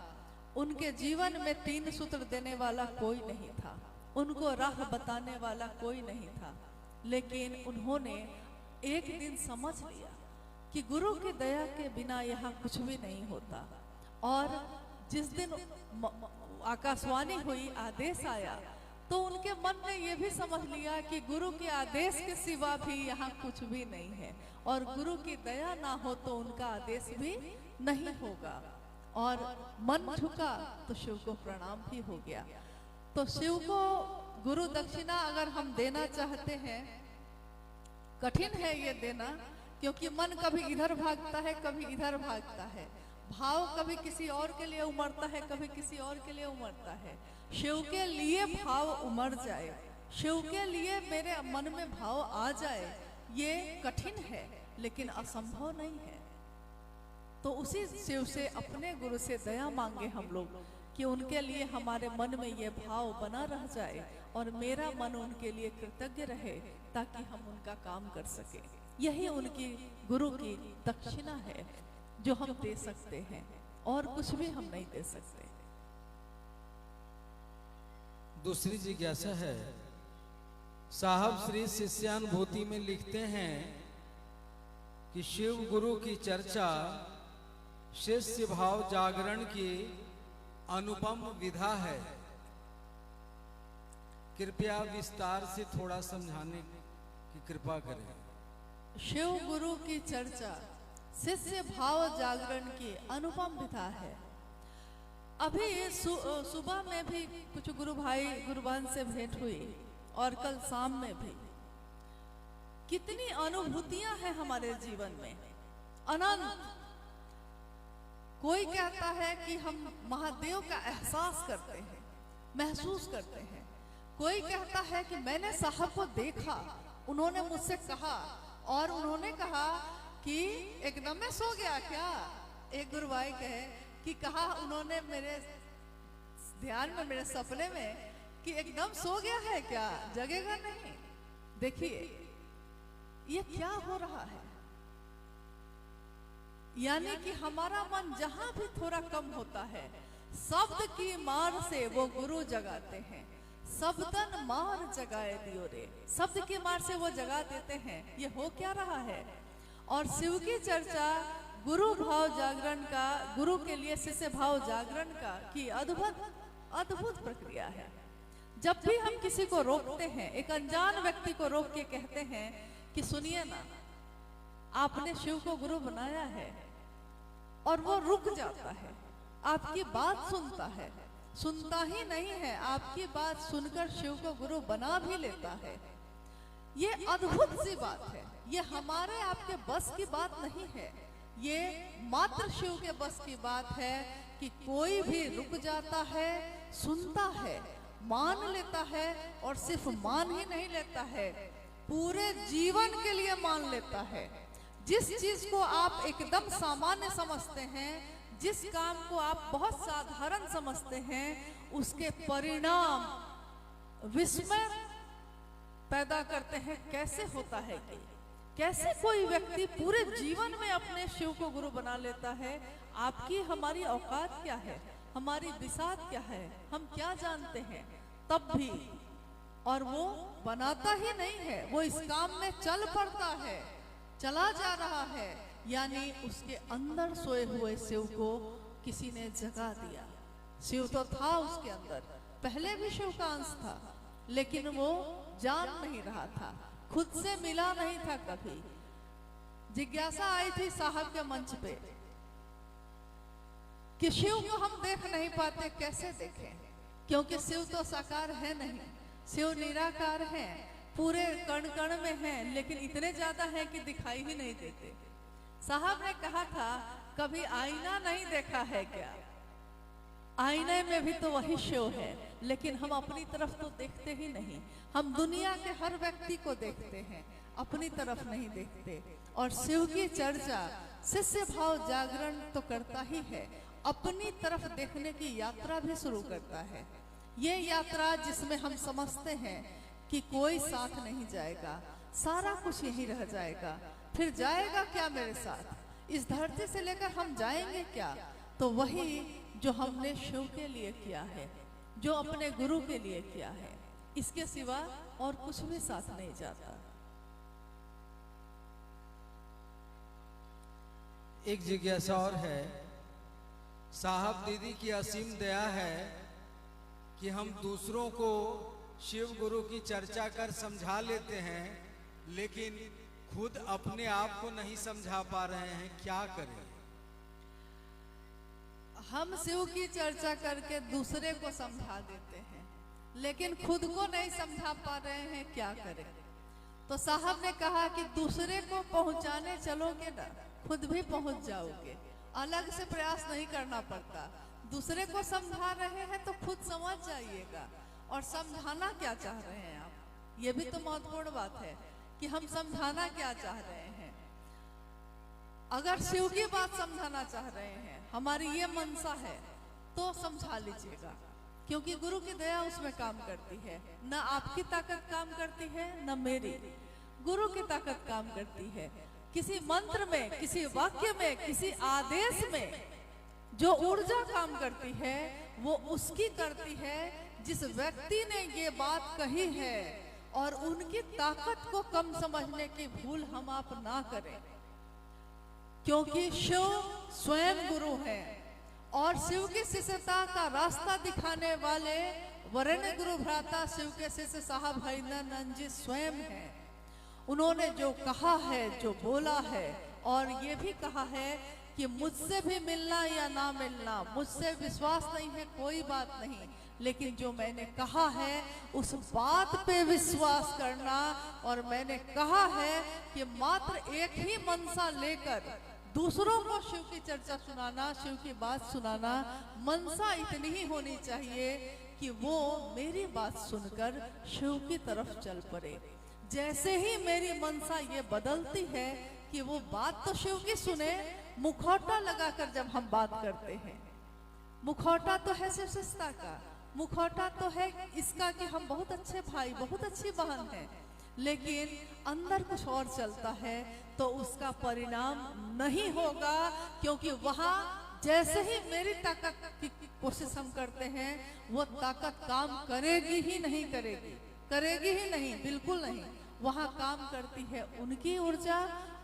उनके जीवन में तीन सूत्र देने वाला कोई नहीं था, उनको राह बताने वाला कोई नहीं था। लेकिन उन्होंने एक दिन समझ लिया कि गुरु की दया के बिना यहाँ कुछ भी नहीं होता। और जिस दिन आकाशवाणी हुई, आदेश आया, तो उनके मन ने यह भी समझ लिया कि गुरु के आदेश के सिवा भी यहाँ कुछ भी नहीं है, और गुरु की दया ना हो तो उनका आदेश भी नहीं होगा। और मन झुका तो शिव को प्रणाम भी हो गया। तो शिव को गुरु दक्षिणा अगर हम देना चाहते हैं, कठिन है ये देना, क्योंकि मन कभी इधर भागता है, कभी इधर भागता है। भाव कभी किसी और के लिए उमड़ता है, कभी किसी और के लिए उमड़ता है। शिव के लिए भाव उमड़ जाए, शिव के लिए मेरे मन में भाव आ जाए, ये कठिन है लेकिन असंभव नहीं है। तो उसी शिव से, अपने गुरु से दया मांगे हम लोग कि उनके लिए हमारे मन में ये भाव बना रह जाए और मेरा मन उनके लिए कृतज्ञ रहे, ताकि हम उनका काम कर सके। यही उनकी गुरु की दक्षिणा है जो हम दे सकते हैं, और कुछ भी हम नहीं दे सकते। दूसरी जिज्ञासा है, साहब श्री शिष्यानुभूति में लिखते हैं कि शिव गुरु की चर्चा शिष्य भाव जागरण की अनुपम विधा है। कृपया विस्तार से थोड़ा समझाने की कृपा करें। शिव गुरु की चर्चा शिष्य भाव जागरण की अनुपम विधा है। अभी सुबह में भी कुछ गुरु भाई गुरुबान से भेंट हुई, और कल शाम में भी। कितनी अनुभूतियां हैं हमारे जीवन में, अनंत। कोई कहता है कि हम महादेव का एहसास करते हैं, महसूस करते हैं। कोई कहता है कि मैंने साहब को देखा, उन्होंने मुझसे कहा, और उन्होंने कहा कि एकदम में सो गया क्या। एक गुरु भाई कहे कि कहा उन्होंने मेरे ध्यान में, मेरे सपने में, कि एकदम सो गया है क्या, जगेगा नहीं। देखिए ये क्या हो रहा है। यानी कि हमारा मन जहां भी थोड़ा कम होता है, शब्द की मार से वो गुरु जगाते हैं। शब्दन मार जगाए दियो रे, शब्द की मार से वो जगा देते हैं। ये हो क्या रहा है। और शिव की चर्चा गुरु भाव जागरण का, गुरु के लिए शिष्य भाव जागरण का की अद्भुत प्रक्रिया है। जब भी हम किसी को रोकते हैं, एक अनजान व्यक्ति को रोक के कहते हैं कि सुनिए ना, आपने शिव को गुरु बनाया है, और वो रुक जाता है, आपकी बात सुनता है। सुनता ही नहीं है, आपकी बात सुनकर शिव को गुरु बना भी लेता है। ये अद्भुत सी बात है। ये हमारे आपके बस की बात नहीं है, ये मात्र शिव के बस की बात है कि कोई भी रुक जाता है, सुनता है, मान लेता है, और सिर्फ मान ही नहीं लेता है, पूरे जीवन के लिए मान लेता है। जिस चीज को आप एकदम सामान्य समझते हैं, जिस काम को आप बहुत साधारण समझते हैं, उसके परिणाम विस्मय पैदा करते हैं। कैसे होता है कि कैसे कोई व्यक्ति पूरे जीवन में अपने शिव को गुरु बना लेता है? आपकी हमारी औकात क्या है, हमारी बिसात क्या है, हम क्या जानते हैं? तब भी और वो बनाता ही नहीं है, वो इस काम में चल पड़ता है, चला जा रहा है। यानी उसके अंदर सोए हुए शिव को किसी ने जगा दिया। शिव तो था उसके अंदर, पहले भी शिव का अंश था, लेकिन वो जान नहीं रहा था, खुद से मिला नहीं था। कभी जिज्ञासा आई थी साहब के मंच पे कि शिव को हम देख नहीं पाते, कैसे देखें? क्योंकि शिव तो साकार है नहीं, शिव निराकार है, पूरे कण कण में है, लेकिन इतने ज्यादा है कि दिखाई ही नहीं देते। साहब ने कहा था, कभी आईना नहीं देखा है क्या? आईने में भी तो वही शिव है, लेकिन हम अपनी तरफ तो देखते ही नहीं। हम दुनिया के हर व्यक्ति को देखते हैं, अपनी तरफ नहीं देखते। और शिव की चर्चा शिष्य भाव जागरण तो करता ही है, अपनी तरफ देखने की यात्रा भी शुरू करता है। ये यात्रा जिसमें हम समझते हैं कि कोई साथ नहीं जाएगा, सारा कुछ यहीं रह जाएगा, फिर जाएगा क्या मेरे साथ? इस धरती से लेकर हम जाएंगे क्या? तो वही जो हमने शिव के लिए किया है, जो अपने गुरु के लिए किया है, इसके सिवा और कुछ भी साथ नहीं जाता। एक जिज्ञासा और है, साहब दीदी की असीम दया है कि हम दूसरों को शिव गुरु की चर्चा कर समझा लेते हैं, लेकिन खुद अपने आप को नहीं समझा पा रहे हैं, क्या करें? हम शिव की चर्चा करके दूसरे को समझा देते हैं, लेकिन खुद को नहीं समझा पा रहे हैं, क्या करें? तो साहब ने कहा कि दूसरे को पहुंचाने चलोगे ना, खुद भी पहुंच जाओगे, अलग से प्रयास नहीं करना पड़ता। दूसरे को समझा रहे हैं तो खुद समझ जाइएगा। और समझाना क्या चाह रहे हैं आप, ये भी तो महत्वपूर्ण बात है कि हम समझाना क्या चाह रहे हैं। अगर शिव की बात समझाना चाह रहे हैं, हमारी ये मनसा है, तो समझा लीजिएगा, क्योंकि गुरु की दया उसमें काम करती है। न आपकी ताकत काम करती है, न मेरी, गुरु की ताकत काम करती है। किसी मंत्र में, किसी वाक्य में, किसी आदेश में जो ऊर्जा काम करती है, वो उसकी करती है जिस व्यक्ति ने ये बात कही है। और उनकी ताकत को कम समझने की भूल हम आप ना करें, क्योंकि शिव स्वयं गुरु है और शिव की शिष्यता का रास्ता दिखाने वाले वरेण्य गुरु भ्राता शिव के शिष्य साहब हरिनंदन जी स्वयं हैं। उन्होंने जो कहा है, जो बोला है, और ये भी कहा है कि मुझसे भी मिलना या ना मिलना, मुझसे विश्वास नहीं है कोई बात नहीं, लेकिन जो मैंने कहा है उस बात पे विश्वास करना। और मैंने कहा है कि मात्र एक ही मनसा लेकर दूसरों को शिव की चर्चा सुनाना, शिव की बात सुनाना, मनसा इतनी ही होनी चाहिए कि वो मेरी बात सुनकर शिव की तरफ चल पड़े। जैसे ही मेरी मनसा ये बदलती है कि वो बात तो शिव की सुने, मुखौटा लगाकर जब हम बात करते हैं, मुखौटा तो है शिष्यता का, मुखौटा तो है इसका कि हम बहुत अच्छे भाई, बहुत अच्छी बहन हैं, लेकिन अंदर कुछ और चलता है तो उसका परिणाम नहीं होगा। क्योंकि वहां जैसे ही मेरी ताकत की कोशिश हम करते हैं, वो ताकत काम करेगी ही नहीं, करेगी ही नहीं, बिल्कुल नहीं। वहां काम करती है उनकी ऊर्जा,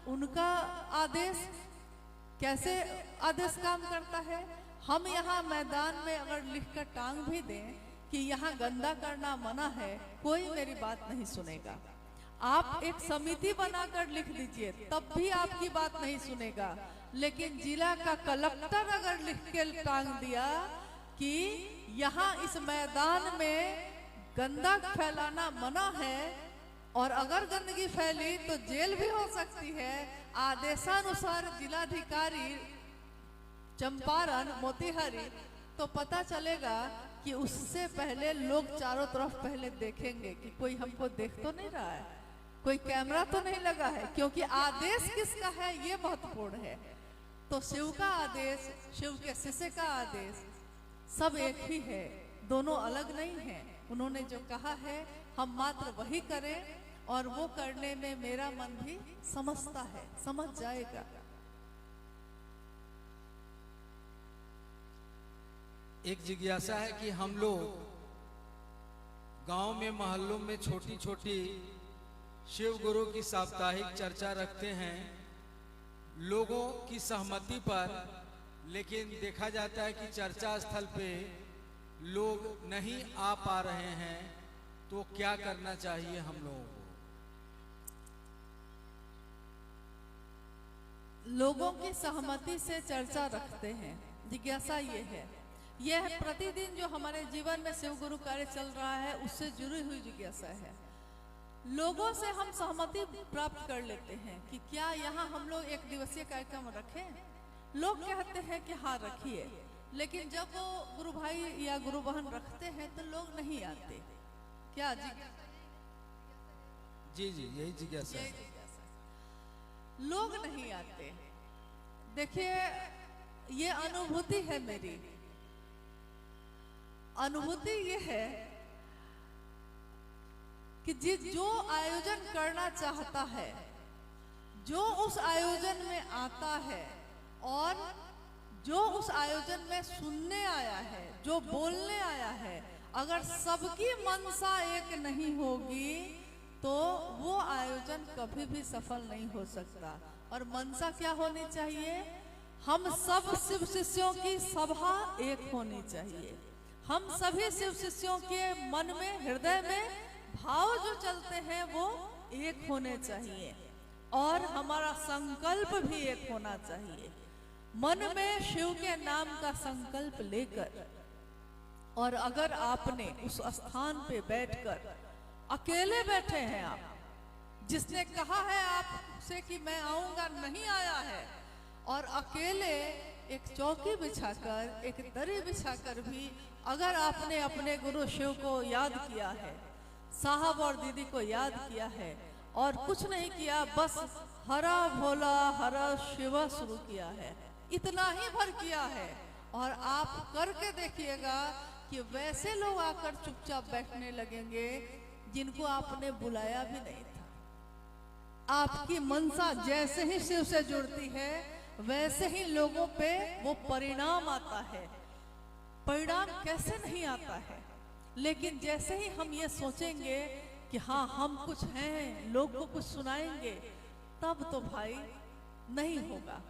उनका आदेश। कैसे आदेश काम करता है? हम यहाँ मैदान में अगर लिखकर टांग भी दें कि यहाँ गंदा करना मना है, कोई मेरी बात नहीं सुनेगा। आप एक समिति बनाकर लिख दीजिए, तब भी आपकी बात नहीं सुनेगा। लेकिन जिला का कलेक्टर अगर लिख के टांग दिया कि यहाँ इस मैदान में गंदा फैलाना मना है, और अगर गंदगी फैली तो जेल भी हो सकती है, आदेशानुसार जिलाधिकारी चंपारण, मोतिहारी, तो पता चलेगा कि उससे पहले लोग चारों तरफ पहले देखेंगे कि कोई हमको देख तो नहीं रहा है, कोई कैमरा तो नहीं लगा है, क्योंकि आदेश किसका है ये महत्वपूर्ण है। तो शिव का आदेश, शिव के शिष्य का आदेश सब एक ही है, दोनों अलग नहीं है। उन्होंने जो कहा है हम मात्र वही करें, और वो करने में मेरा मन भी समझता है, समझ जाएगा। एक जिज्ञासा है कि हम लोग गांव में मोहल्लों में छोटी छोटी शिव गुरु की साप्ताहिक चर्चा रखते हैं लोगों की सहमति पर, लेकिन देखा जाता है कि चर्चा स्थल पे लोग नहीं आ पा रहे हैं, तो क्या करना चाहिए हम लोगों को? लोगों की सहमति से चर्चा रखते हैं, जिज्ञासा ये है, यह प्रतिदिन जो हमारे जीवन में शिव गुरु कार्य चल रहा है उससे जुड़ी हुई जिज्ञासा है। लोगों से हम सहमति प्राप्त कर लेते हैं कि क्या यहाँ हम लोग एक दिवसीय कार्यक्रम रखें। लोग कहते हैं कि हाँ रखिए, लेकिन जब वो गुरु भाई या गुरु बहन रखते हैं तो लोग नहीं आते। क्या जिज्ञासा? जी जी, यही जिज्ञासा है। लोग नहीं आते। देखिए, ये अनुभूति है मेरी। अनुभूति ये है कि जो आयोजन करना चाहता है, जो उस आयोजन में आता है और जो उस आयोजन में सुनने आया है, जो बोलने आया है, अगर सबकी मनसा एक नहीं होगी तो वो आयोजन कभी भी सफल नहीं हो सकता। और मनसा क्या होनी चाहिए? हम सब शिव शिष्यों की सभा एक होनी चाहिए। हम सभी शिव शिष्यों के मन में, हृदय में भाव जो चलते हैं वो एक होने चाहिए, और हमारा संकल्प भी एक होना चाहिए। मन में शिव के नाम का संकल्प लेकर, और अगर आपने उस स्थान पे बैठकर, अकेले बैठे हैं आप, जिसने कहा है आपसे कि मैं आऊंगा नहीं आया है, और अकेले एक चौकी बिछाकर, एक दरी बिछाकर भी अगर आपने अपने गुरु शिव को याद किया है, साहब और दीदी को याद किया है, और कुछ नहीं किया, बस हरा भोला हरा शिवा शुरू किया है, इतना ही भर किया है, और आप करके देखिएगा कि वैसे लोग आकर चुपचाप बैठने लगेंगे जिनको आपने बुलाया भी नहीं था। आपकी मनसा जैसे ही शिव से जुड़ती है वैसे ही लोगों पे वो परिणाम आता है। परिणाम कैसे नहीं आता है, लेकिन जैसे ही हम ये सोचेंगे कि हाँ हम कुछ हैं, लोग को कुछ सुनाएंगे, तब तो भाई नहीं होगा।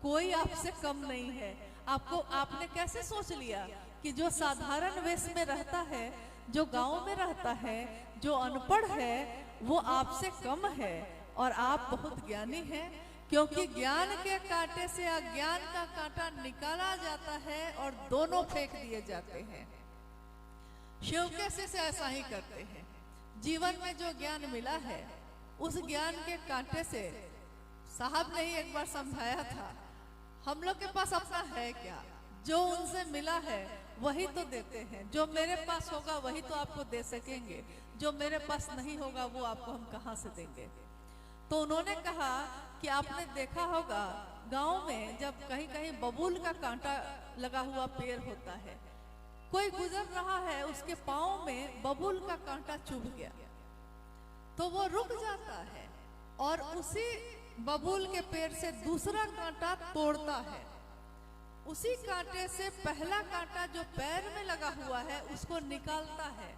कोई आपसे कम नहीं है। आपने कैसे सोच लिया कि जो साधारण वेश में रहता है, जो गांव में रहता है, जो अनपढ़ है, वो आपसे कम है और आप बहुत ज्ञानी हैं? क्योंकि ज्ञान के कांटे से अज्ञान का कांटा निकाला जाता है और दोनों फेंक दिए जाते हैं। शिव के शिष्य ऐसा ही करते हैं। जीवन में जो ज्ञान मिला है उस ज्ञान के कांटे से, साहब ने ही एक बार समझाया था, हम लोग के पास अपना है क्या? जो उनसे मिला है वही तो देते हैं। जो मेरे पास होगा वही तो आपको दे सकेंगे, जो मेरे पास नहीं होगा वो आपको हम कहाँ से देंगे? तो उन्होंने कहा कि आपने देखा होगा गांव में जब कहीं कहीं बबूल का कांटा लगा हुआ पेड़ होता है, कोई गुजर रहा है, उसके पांव में बबूल का कांटा चुभ गया तो वो रुक जाता है और उसी बबूल के पेड़ से दूसरा कांटा तोड़ता है। उसी कांटे से पहला कांटा जो पैर में लगा हुआ है उसको निकालता है,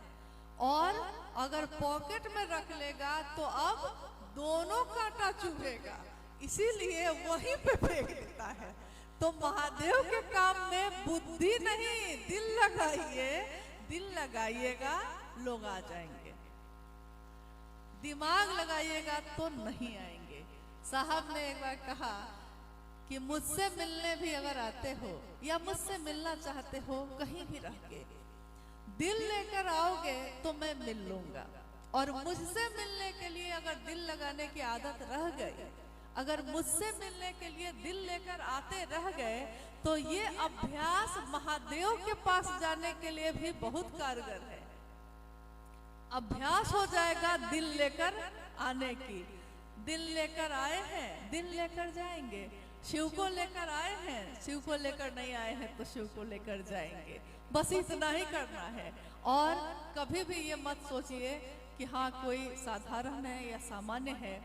और अगर पॉकेट में रख लेगा तो अब दोनों कांटा चुभेगा, इसीलिए वहीं पे फेंक देता है। तो महादेव के काम में बुद्धि नहीं, दिल लगाइए, दिल लगाइएगा लोग आ जाएंगे, दिमाग लगाइएगा तो नहीं आएंगे। साहब ने एक बार कहा कि मुझसे मिलने भी अगर आते हो या मुझसे मिलना चाहते हो कहीं भी रह के, दिल लेकर आओगे तो मैं मिल लूंगा, और मुझसे मिलने के लिए अगर दिल लगाने की आदत रह गई, अगर मुझसे मिलने के लिए दिल लेकर आते रह गए तो ये अभ्यास महादेव के पास जाने के लिए भी बहुत कारगर है। अभ्यास हो जाएगा दिल लेकर आने की। दिल लेकर आए हैं, दिल लेकर जाएंगे। शिव को लेकर आए हैं, शिव को लेकर नहीं आए हैं तो शिव को लेकर जाएंगे। बस इतना ही करना है। और कभी भी ये मत सोचिए कि हाँ कोई साधारण है या सामान्य है।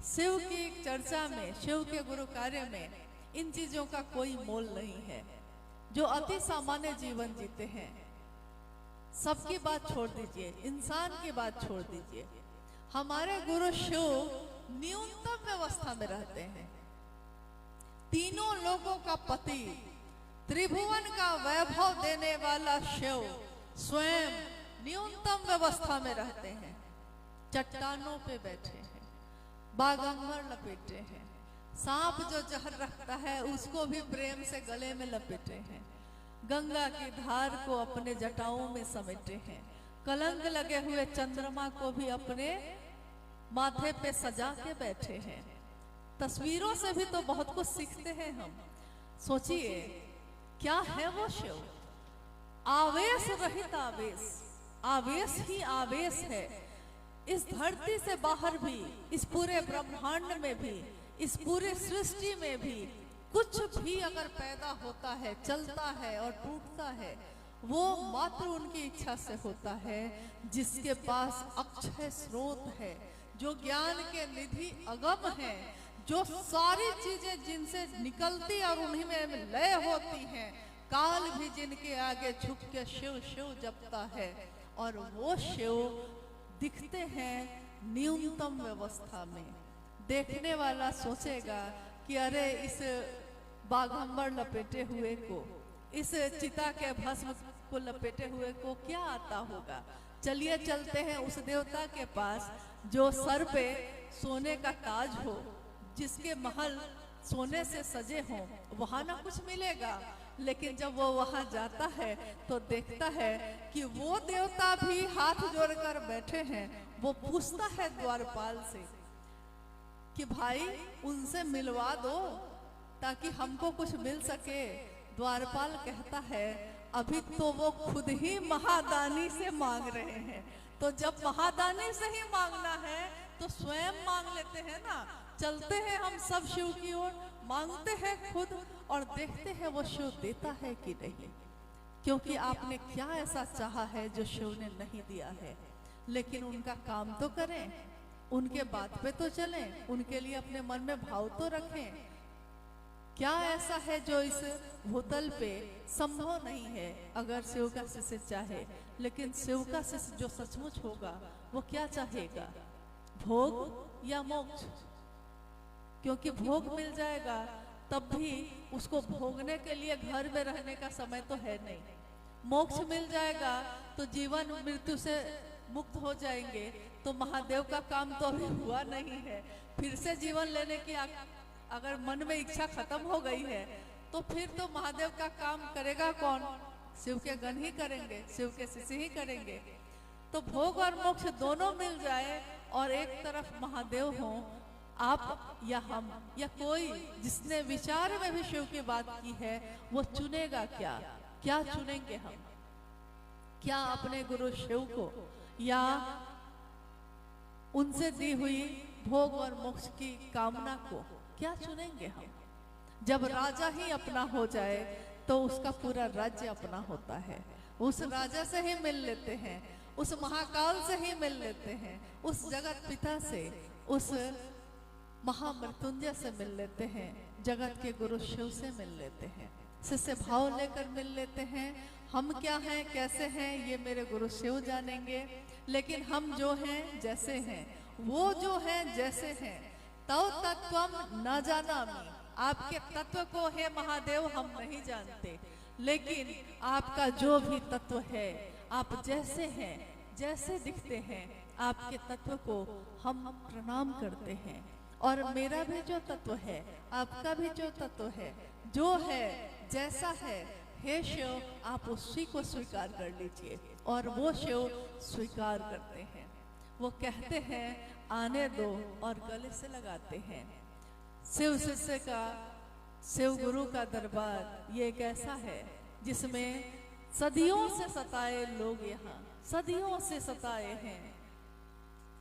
शिव की चर्चा में, शिव के गुरु कार्य में इन चीजों का कोई मोल नहीं है। जो अति सामान्य जीवन जीते हैं, सबकी बात छोड़ दीजिए, इंसान की बात छोड़ दीजिए। हमारे गुरु शिव न्यूनतम व्यवस्था में रहते हैं। तीनों लोगों का पति, त्रिभुवन का वैभव देने वाला शिव स्वयं न्यूनतम व्यवस्था में रहते हैं। चट्टानों पे बैठे हैं, बागंबर लपेटे हैं, सांप जो जहर रखता है उसको भी प्रेम से गले में लपेटे हैं, गंगा की धार को अपने जटाओं में समेटे हैं, कलंक लगे हुए चंद्रमा को भी अपने माथे पे सजा के बैठे हैं। तस्वीरों से भी तो बहुत कुछ सीखते हैं हम। सोचिए क्या है वो शिव? आवेश रहित आवेश, आवेश ही आवेश है। इस धरती से बाहर भी, इस पूरे ब्रह्मांड में भी, इस पूरी सृष्टि में भी कुछ भी अगर पैदा होता है, चलता है और टूटता है, वो मात्र उनकी इच्छा से होता है जिसके पास अक्षय स्रोत है, जो ज्ञान के निधि अगम है, जो सारी चीजें जिनसे निकलती और उन्हीं में लय होती हैं। काल भी जिनके आगे झुक के शिव शिव जपता है, और वो शिव दिखते हैं न्यूनतम व्यवस्था में। देखने वाला सोचेगा कि अरे इस बाघंबर लपेटे हुए को, इस चिता के भस्म को लपेटे हुए को क्या आता होगा। चलिए चलते हैं उस देवता के पास जो सर पे सोने का ताज हो, जिसके महल सोने से सजे हों। वहां ना कुछ मिलेगा, लेकिन जब वो वहां जाता है तो देखता है कि वो देवता भी हाथ जोड़कर बैठे हैं। वो पूछता है द्वारपाल से कि भाई उनसे मिलवा दो ताकि हमको कुछ मिल सके। द्वारपाल कहता है अभी तो वो खुद ही महादानी से मांग रहे हैं, तो जब महादानी से ही मांगना है तो स्वयं मांग लेते हैं ना। चलते हैं हम सब शिव की ओर, मांगते हैं खुद और देखते हैं वो शिव देता है कि नहीं। क्योंकि आपने क्या ऐसा चाहा है जो शिव ने नहीं दिया है। लेकिन उनका काम तो करें, उनके बात पे तो चलें, उनके लिए अपने मन में भाव तो रखें। क्या ऐसा है जो इस भूतल पे संभव नहीं है अगर शिव का शिष्य चाहे। लेकिन शिव का शिष्य जो सचमुच होगा वो क्या चाहेगा, भोग या मोक्ष? क्योंकि भोग मिल जाएगा तब भी उसको भोगने के लिए घर में रहने का समय तो है नहीं। मोक्ष मिल जाएगा तो जीवन मृत्यु से मुक्त हो जाएंगे, तो महादेव का काम तो अभी हुआ नहीं है। फिर से जीवन लेने की अगर मन में इच्छा खत्म हो गई है तो फिर तो महादेव का काम करेगा कौन? शिव के गण ही करेंगे, शिव के शिष्य ही करेंगे। तो भोग और मोक्ष दोनों मिल जाए और एक तरफ महादेव हो, आप या हम या कोई जिसने विचार में भी शिव की बात की है, वो चुनेगा क्या? क्या चुनेंगे हम? क्या अपने गुरु शिव को या उनसे दी हुई भोग और मोक्ष की कामना को? क्या चुनेंगे हम? जब राजा ही अपना हो जाए तो उसका पूरा राज्य अपना होता है। उस राजा से ही मिल लेते हैं, उस महाकाल से ही मिल लेते हैं, उस जगत पिता से, उस महामृत्युंजय से मिल लेते हैं, जगत के गुरु शिव से मिल लेते हैं, शिष्य भाव लेकर मिल लेते हैं। हम क्या हैं, कैसे हैं, ये मेरे गुरु शिव जानेंगे। लेकिन हम जो हैं, जैसे हैं, वो जो हैं, जैसे हैं, तव तत्वम न जानामि, आपके तत्व को हे महादेव हम नहीं जानते। लेकिन आपका जो भी तत्व है, आप जैसे हैं, जैसे दिखते हैं, आपके तत्व को हम प्रणाम करते हैं। और मेरा भी जो तत्व है, आपका भी जो तत्व है, जो है, जैसा है, हे शिव आप उसी को स्वीकार कर लीजिए। और वो शिव स्वीकार करते हैं। वो कहते हैं आने दो और गले से लगाते हैं। शिव शिष्य का शिव गुरु का दरबार ये एक ऐसा है जिसमें सदियों से सताए लोग यहाँ सदियों से सताए हैं,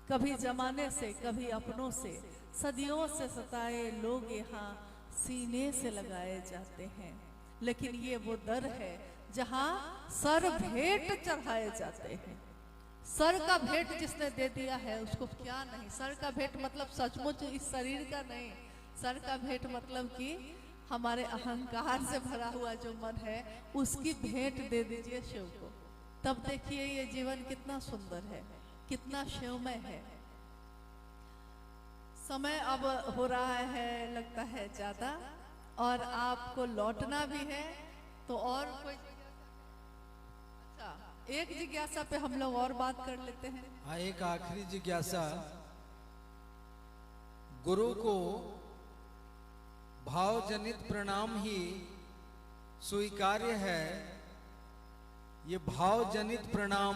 कभी जमाने से कभी अपनों से, सदियों से सताए लोग यहाँ सीने से लगाए जाते हैं। लेकिन ये वो दर है जहाँ सर भेंट चढ़ाए जाते हैं। सर का भेंट जिसने दे दिया है उसको क्या नहीं, सर का भेंट मतलब सचमुच इस शरीर का नहीं, सर का भेंट मतलब कि हमारे अहंकार से भरा हुआ जो मन है उसकी भेंट दे दीजिए शिव को। तब देखिए ये जीवन कितना सुंदर है, कितना शिवमय है। समय अब हो रहा है लगता है ज्यादा, और आपको लौटना भी है, तो और कोई अच्छा एक जिज्ञासा पे हम लोग और बात कर लेते हैं। हाँ, एक आखिरी जिज्ञासा, गुरु को भावजनित प्रणाम ही स्वीकार्य है, ये भावजनित प्रणाम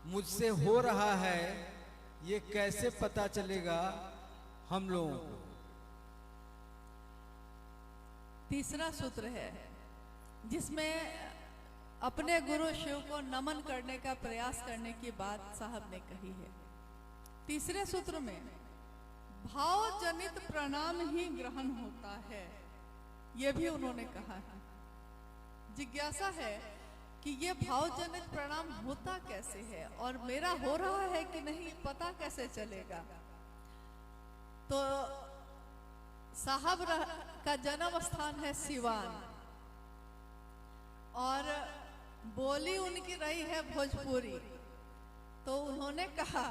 मुझसे हो रहा है, ये कैसे पता चलेगा हम लोगों को? तीसरा सूत्र है जिसमें अपने गुरु शिव को नमन करने का प्रयास करने की बात साहब ने कही है। तीसरे सूत्र में भावजनित प्रणाम ही ग्रहण होता है, यह भी उन्होंने कहा है। जिज्ञासा है कि ये भावजनित प्रणाम होता कैसे है और मेरा हो रहा है कि नहीं पता कैसे चलेगा। तो साहब का जन्म स्थान है सिवान और बोली उनकी रही है भोजपुरी। तो उन्होंने कहा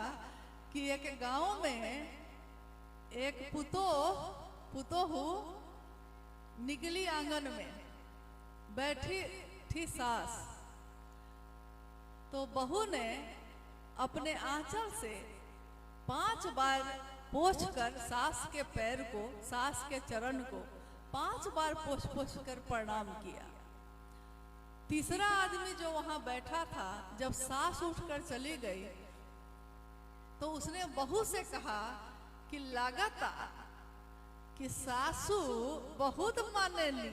कि एक गांव में एक पुतोहू निकली आंगन में, बैठी थी सास, तो बहू ने अपने आंचल से 5 बार पोंछकर सास के पैर को, सास के चरण को 5 बार पोंछ कर प्रणाम किया। तीसरा आदमी जो वहां बैठा था, जब सास उठकर चली गई तो उसने बहू से कहा कि लागता कि सासू बहुत माने ली,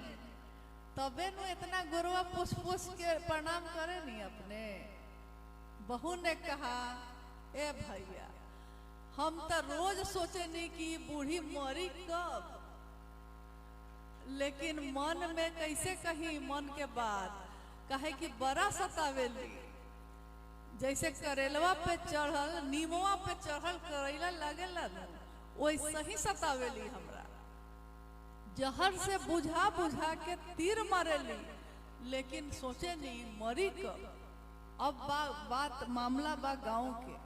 तबे नु इतना गुरुआ पोछ के प्रणाम करे नहीं अपने। बहू ने कहा, ए भैया हम तो रोज सोचे नहीं कि बूढ़ी मरी कब, लेकिन मन में कैसे कही, मन के बाद कहे कि बड़ा सतावेली, जैसे करेलवा पे चढ़ल, नीमवा पे चढ़ल करेला लगेला ना, वैसे ही सतावेली हमरा। जहर से बुझा बुझा के तीर मारेली, लेकिन सोचे नहीं मरी कब। अब बात मामला बा गांव के,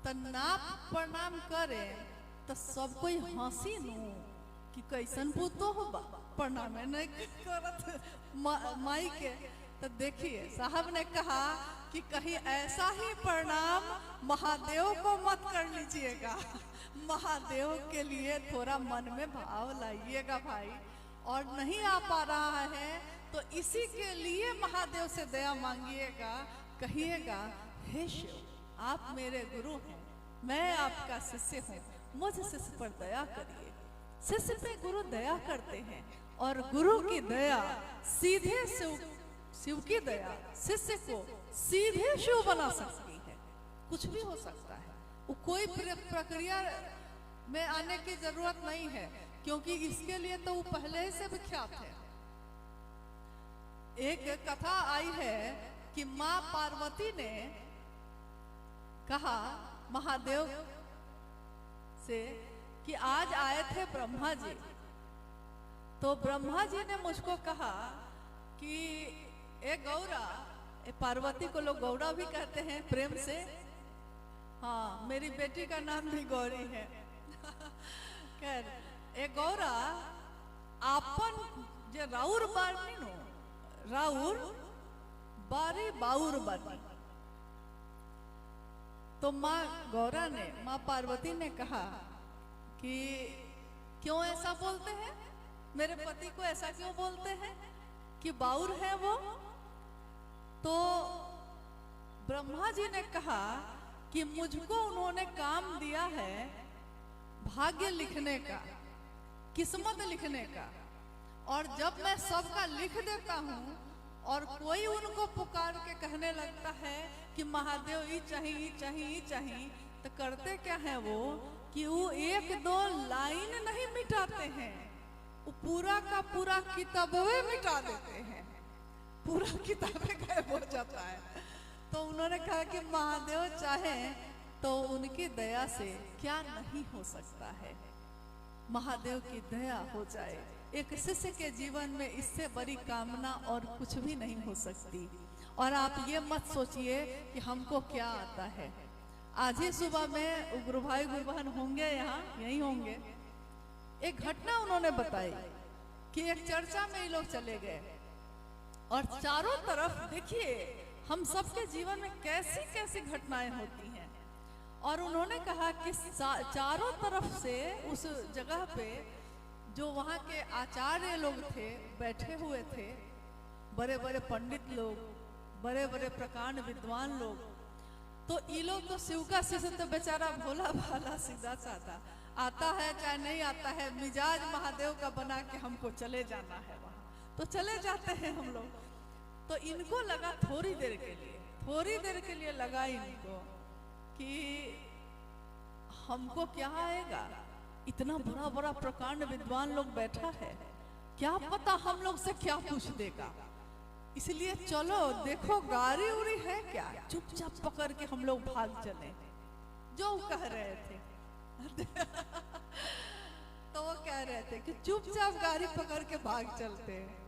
त नाप प्रणाम करे तो सब कोई हंसी नु कि कैसन पुतो हो बा, प्रणाम नहीं करत माई के। तो देखिए साहब ने कहा कि कहीं ऐसा ही प्रणाम महादेव को मत कर लीजिएगा, महादेव के लिए थोड़ा मन में भाव लाइएगा भाई। और नहीं आ पा रहा है तो इसी के लिए महादेव से दया मांगिएगा, कहिएगा हे शिव आप मेरे गुरु हैं, मैं आपका शिष्य हूँ, मुझ शिष्य पर दया करिए। शिष्य पे गुरु दया करते हैं और गुरु की दया सीधे शिव की दया शिष्य को सीधे शिव बना सकती है। कुछ भी हो सकता है, वो कोई प्रक्रिया में आने की जरूरत नहीं है, क्योंकि इसके लिए तो वो पहले से विख्यात है। एक कथा आई है कि माँ पार्वती ने कहा महादेव से कि आज आए थे ब्रह्मा जी, तो ब्रह्मा जी ने मुझको कहा कि ए गौरा, पार्वती को लोग गौरा भी कहते हैं प्रेम से, हाँ मेरी बेटी का नाम भी गौरी है खैर ए गौरा आपन जे राउर बानी नो, राउर बारी बाउर बानी। तो माँ गौरा ने, माँ पार्वती ने कहा कि क्यों ऐसा बोलते हैं, मेरे पति को ऐसा क्यों बोलते हैं कि बाउर है वो। तो ब्रह्मा जी ने कहा कि मुझको उन्होंने काम दिया है भाग्य लिखने का, किस्मत लिखने का, और जब मैं सबका लिख देता हूँ और कोई उनको पुकार के कहने लगता है कि महादेव ये चाहिए ये चाहिए ये चाहिए, तो करते क्या है वो कि वो एक दो लाइन नहीं मिटाते हैं, वो पूरा का पूरा किताबे मिटा देते हैं, पूरा किताबे गायब हो जाता है। तो उन्होंने कहा कि महादेव चाहे तो उनकी दया से क्या नहीं हो सकता है, महादेव की दया हो जाए। एक शिष्य के जीवन में इससे बड़ी कामना और कुछ भी नहीं हो सकती। और आप ये मत सोचिए कि हमको क्या आता है। आज ही सुबह में गुरु भाई गुरु बहन होंगे यहाँ, यही होंगे, एक घटना उन्होंने बताई कि एक चर्चा में ये लोग चले गए और चारों तरफ देखिए हम सबके जीवन में कैसी कैसी घटनाएं होती हैं। और उन्होंने कहा कि चारों तरफ से उस जगह पे जो वहाँ के आचार्य लोग थे बैठे हुए थे, बड़े बड़े पंडित लोग, बड़े बड़े प्रकांड विद्वान लोग। तो ये लोग तो शिव का शिष्य तो बेचारा भोला भाला सीधा साधा, आता है चाहे नहीं आता है, मिजाज महादेव का बना के हमको चले जाना है वहाँ, तो चले जाते हैं हम लोग। तो इनको लगा थोड़ी देर के लिए लगा इनको कि हमको क्या आएगा, इतना बड़ा बड़ा प्रकांड विद्वान लोग बैठा है, क्या पता हम लोग से क्या पूछ देगा, इसलिए चलो देखो गाड़ी उड़ी है क्या, चुपचाप पकड़ के हम लोग भाग चले, जो कह रहे थे। तो वो कह रहे थे कि चुपचाप गाड़ी पकड़ के भाग चलते हैं।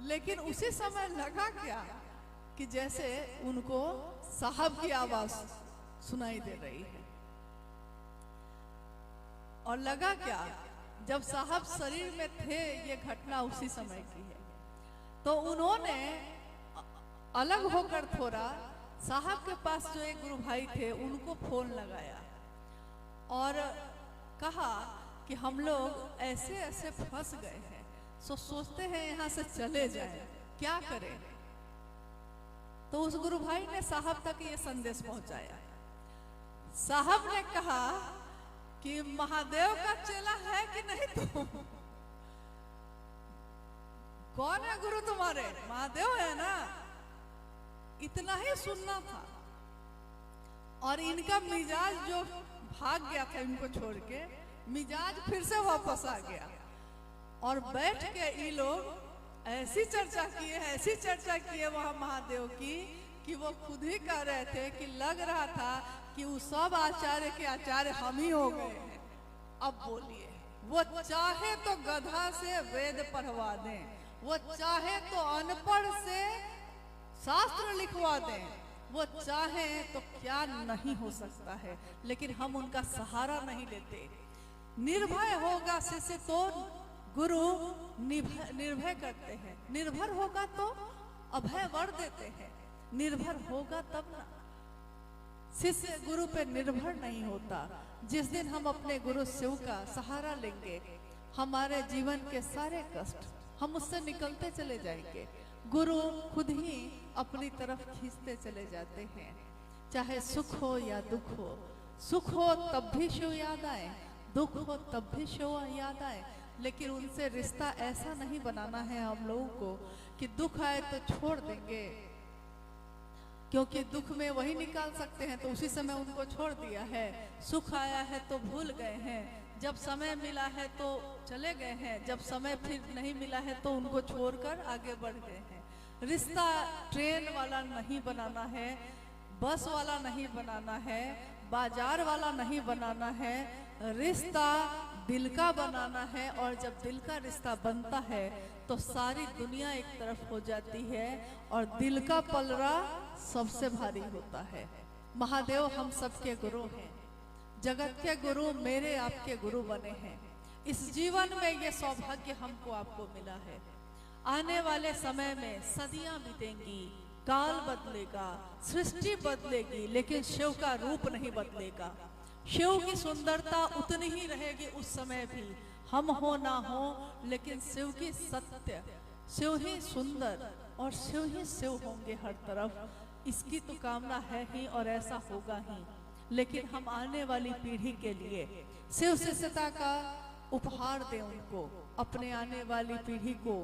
लेकिन उसी समय लगा क्या कि जैसे उनको साहब की आवाज सुनाई दे रही है। और लगा क्या, जब साहब शरीर में थे, ये घटना उसी समय की है, तो उन्होंने अलग होकर थोड़ा साहब के पास जो एक गुरु भाई थे उनको फोन लगाया और कहा कि हम लोग ऐसे ऐसे फंस गए हैं, सोचते हैं यहाँ से चले जाए, क्या करें। तो उस गुरु भाई ने साहब तक ये संदेश पहुंचाया। साहब ने कहा कि महादेव का चेला है कि नहीं तुम? कौन है गुरु तुम्हारे? महादेव है ना। इतना ही सुनना था और इनका मिजाज जो भाग गया था इनको छोड़ के, मिजाज फिर से वापस आ गया और बैठ के ये लोग ऐसी चर्चा किए वहां महादेव की कि वो खुद ही कह रहे थे कि लग रहा था कि वो सब आचार्य के आचार्य हम ही हो गए हैं। अब बोलिए, वो चाहे तो गधा से वेद पढ़वा दें, वो चाहे तो अनपढ़ से शास्त्र लिखवा दें, वो चाहे तो क्या नहीं हो सकता है, लेकिन हम उनका सहारा नहीं लेते। निर्भय होगा शिष्य तो गुरु निर्भय करते हैं, निर्भर होगा तो अभय वर देते हैं, निर्भर होगा तब ना। शिष्य गुरु पे निर्भर नहीं होता। जिस दिन हम अपने गुरु शिव का सहारा लेंगे, हमारे जीवन के सारे कष्ट हम उससे निकलते चले जाएंगे। गुरु खुद ही अपनी तरफ खींचते चले जाते हैं, चाहे सुख हो या दुख हो। सुख हो तब भी शिव याद आए, दुख हो तब भी शिव याद आए, लेकिन उनसे रिश्ता ऐसा नहीं बनाना है हम लोगों को कि दुख आए तो छोड़ देंगे, क्योंकि दुख में वही निकाल सकते हैं, तो उसी समय उनको छोड़ दिया है। सुख आया है तो भूल गए हैं, जब समय मिला है तो चले गए हैं, जब समय फिर नहीं मिला है तो उनको छोड़कर आगे बढ़ गए हैं। रिश्ता ट्रेन वाला नहीं बनाना है, बस वाला नहीं बनाना है, बाजार वाला नहीं बनाना है, रिश्ता दिल का बनाना है। और जब दिल का रिश्ता बनता है तो सारी दुनिया एक तरफ हो जाती है और दिल का पलड़ा सबसे भारी होता है। महादेव हम सबके गुरु हैं, जगत के गुरु मेरे आपके गुरु बने हैं। इस जीवन में ये सौभाग्य हमको आपको मिला है। आने वाले समय में सदियां बीतेंगी, काल बदलेगा, सृष्टि बदलेगी, लेकिन शिव का रूप नहीं बदलेगा। शिव की सुंदरता उतनी ही रहेगी उस समय भी, हम हो ना हो, लेकिन शिव की सत्य, शिव ही सुंदर और शिव ही शिव होंगे हर तरफ। इसकी तो कामना है ही और ऐसा होगा ही। लेकिन हम आने वाली पीढ़ी के लिए शिव शिष्यता का उपहार दें उनको, अपने आने वाली पीढ़ी को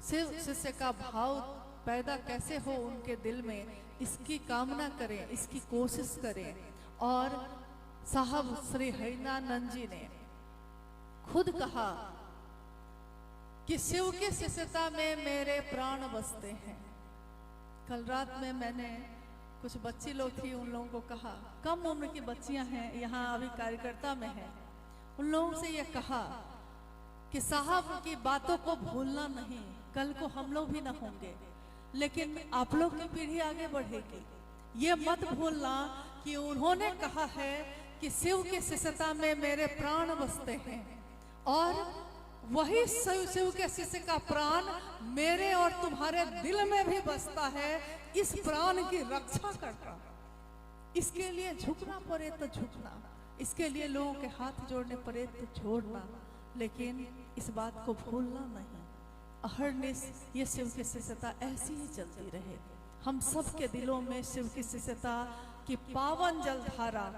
शिव शिष्य का भाव पैदा कैसे हो उनके दिल में, इसकी कामना करें, इसकी कोशिश करें। और साहब श्री हरिनानंद जी ने खुद कहा कि शिव की शिष्यता में मेरे प्राण बसते हैं। कल रात में मैंने कुछ बच्ची लोग थी, उन लोगों को कहा, कम उम्र की बच्चियां हैं यहाँ अभी कार्यकर्ता में हैं, उन लोगों से ये कहा कि साहब की बातों को भूलना नहीं, कल को हम लोग भी ना होंगे, लेकिन आप लोग की पीढ़ी आगे बढ़ेगी। ये मत भूलना कि उन्होंने कहा है कि शिव की शिष्यता में मेरे प्राण बसते हैं, और वही शिव के शिष्य का प्राण मेरे और तुम्हारे दिल में भी बसता है। इस प्राण की रक्षा करना, इसके लिए झुकना पड़े तो झुकना, इसके लिए लोगों के हाथ जोड़ने पड़े तो जोड़ना, लेकिन इस बात को भूलना नहीं। अहरनिश ये शिव की शिष्यता ऐसी ही चलती रहे। हम सब के दिलों में शिव की शिष्यता की पावन जलधारा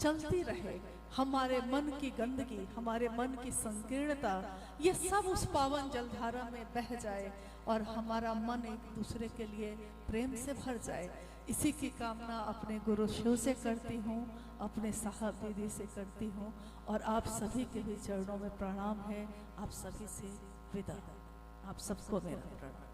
चलती रहे। हमारे मन की गंदगी, हमारे मन की संकीर्णता, ये सब उस पावन जलधारा में बह जाए और हमारा मन एक दूसरे के लिए प्रेम से भर जाए। इसी की कामना अपने गुरु शिव से करती हूँ, अपने साहब दीदी से करती हूँ, और आप सभी के भी चरणों में प्रणाम है। आप सभी से विदा, आप सबको मेरा प्रणाम।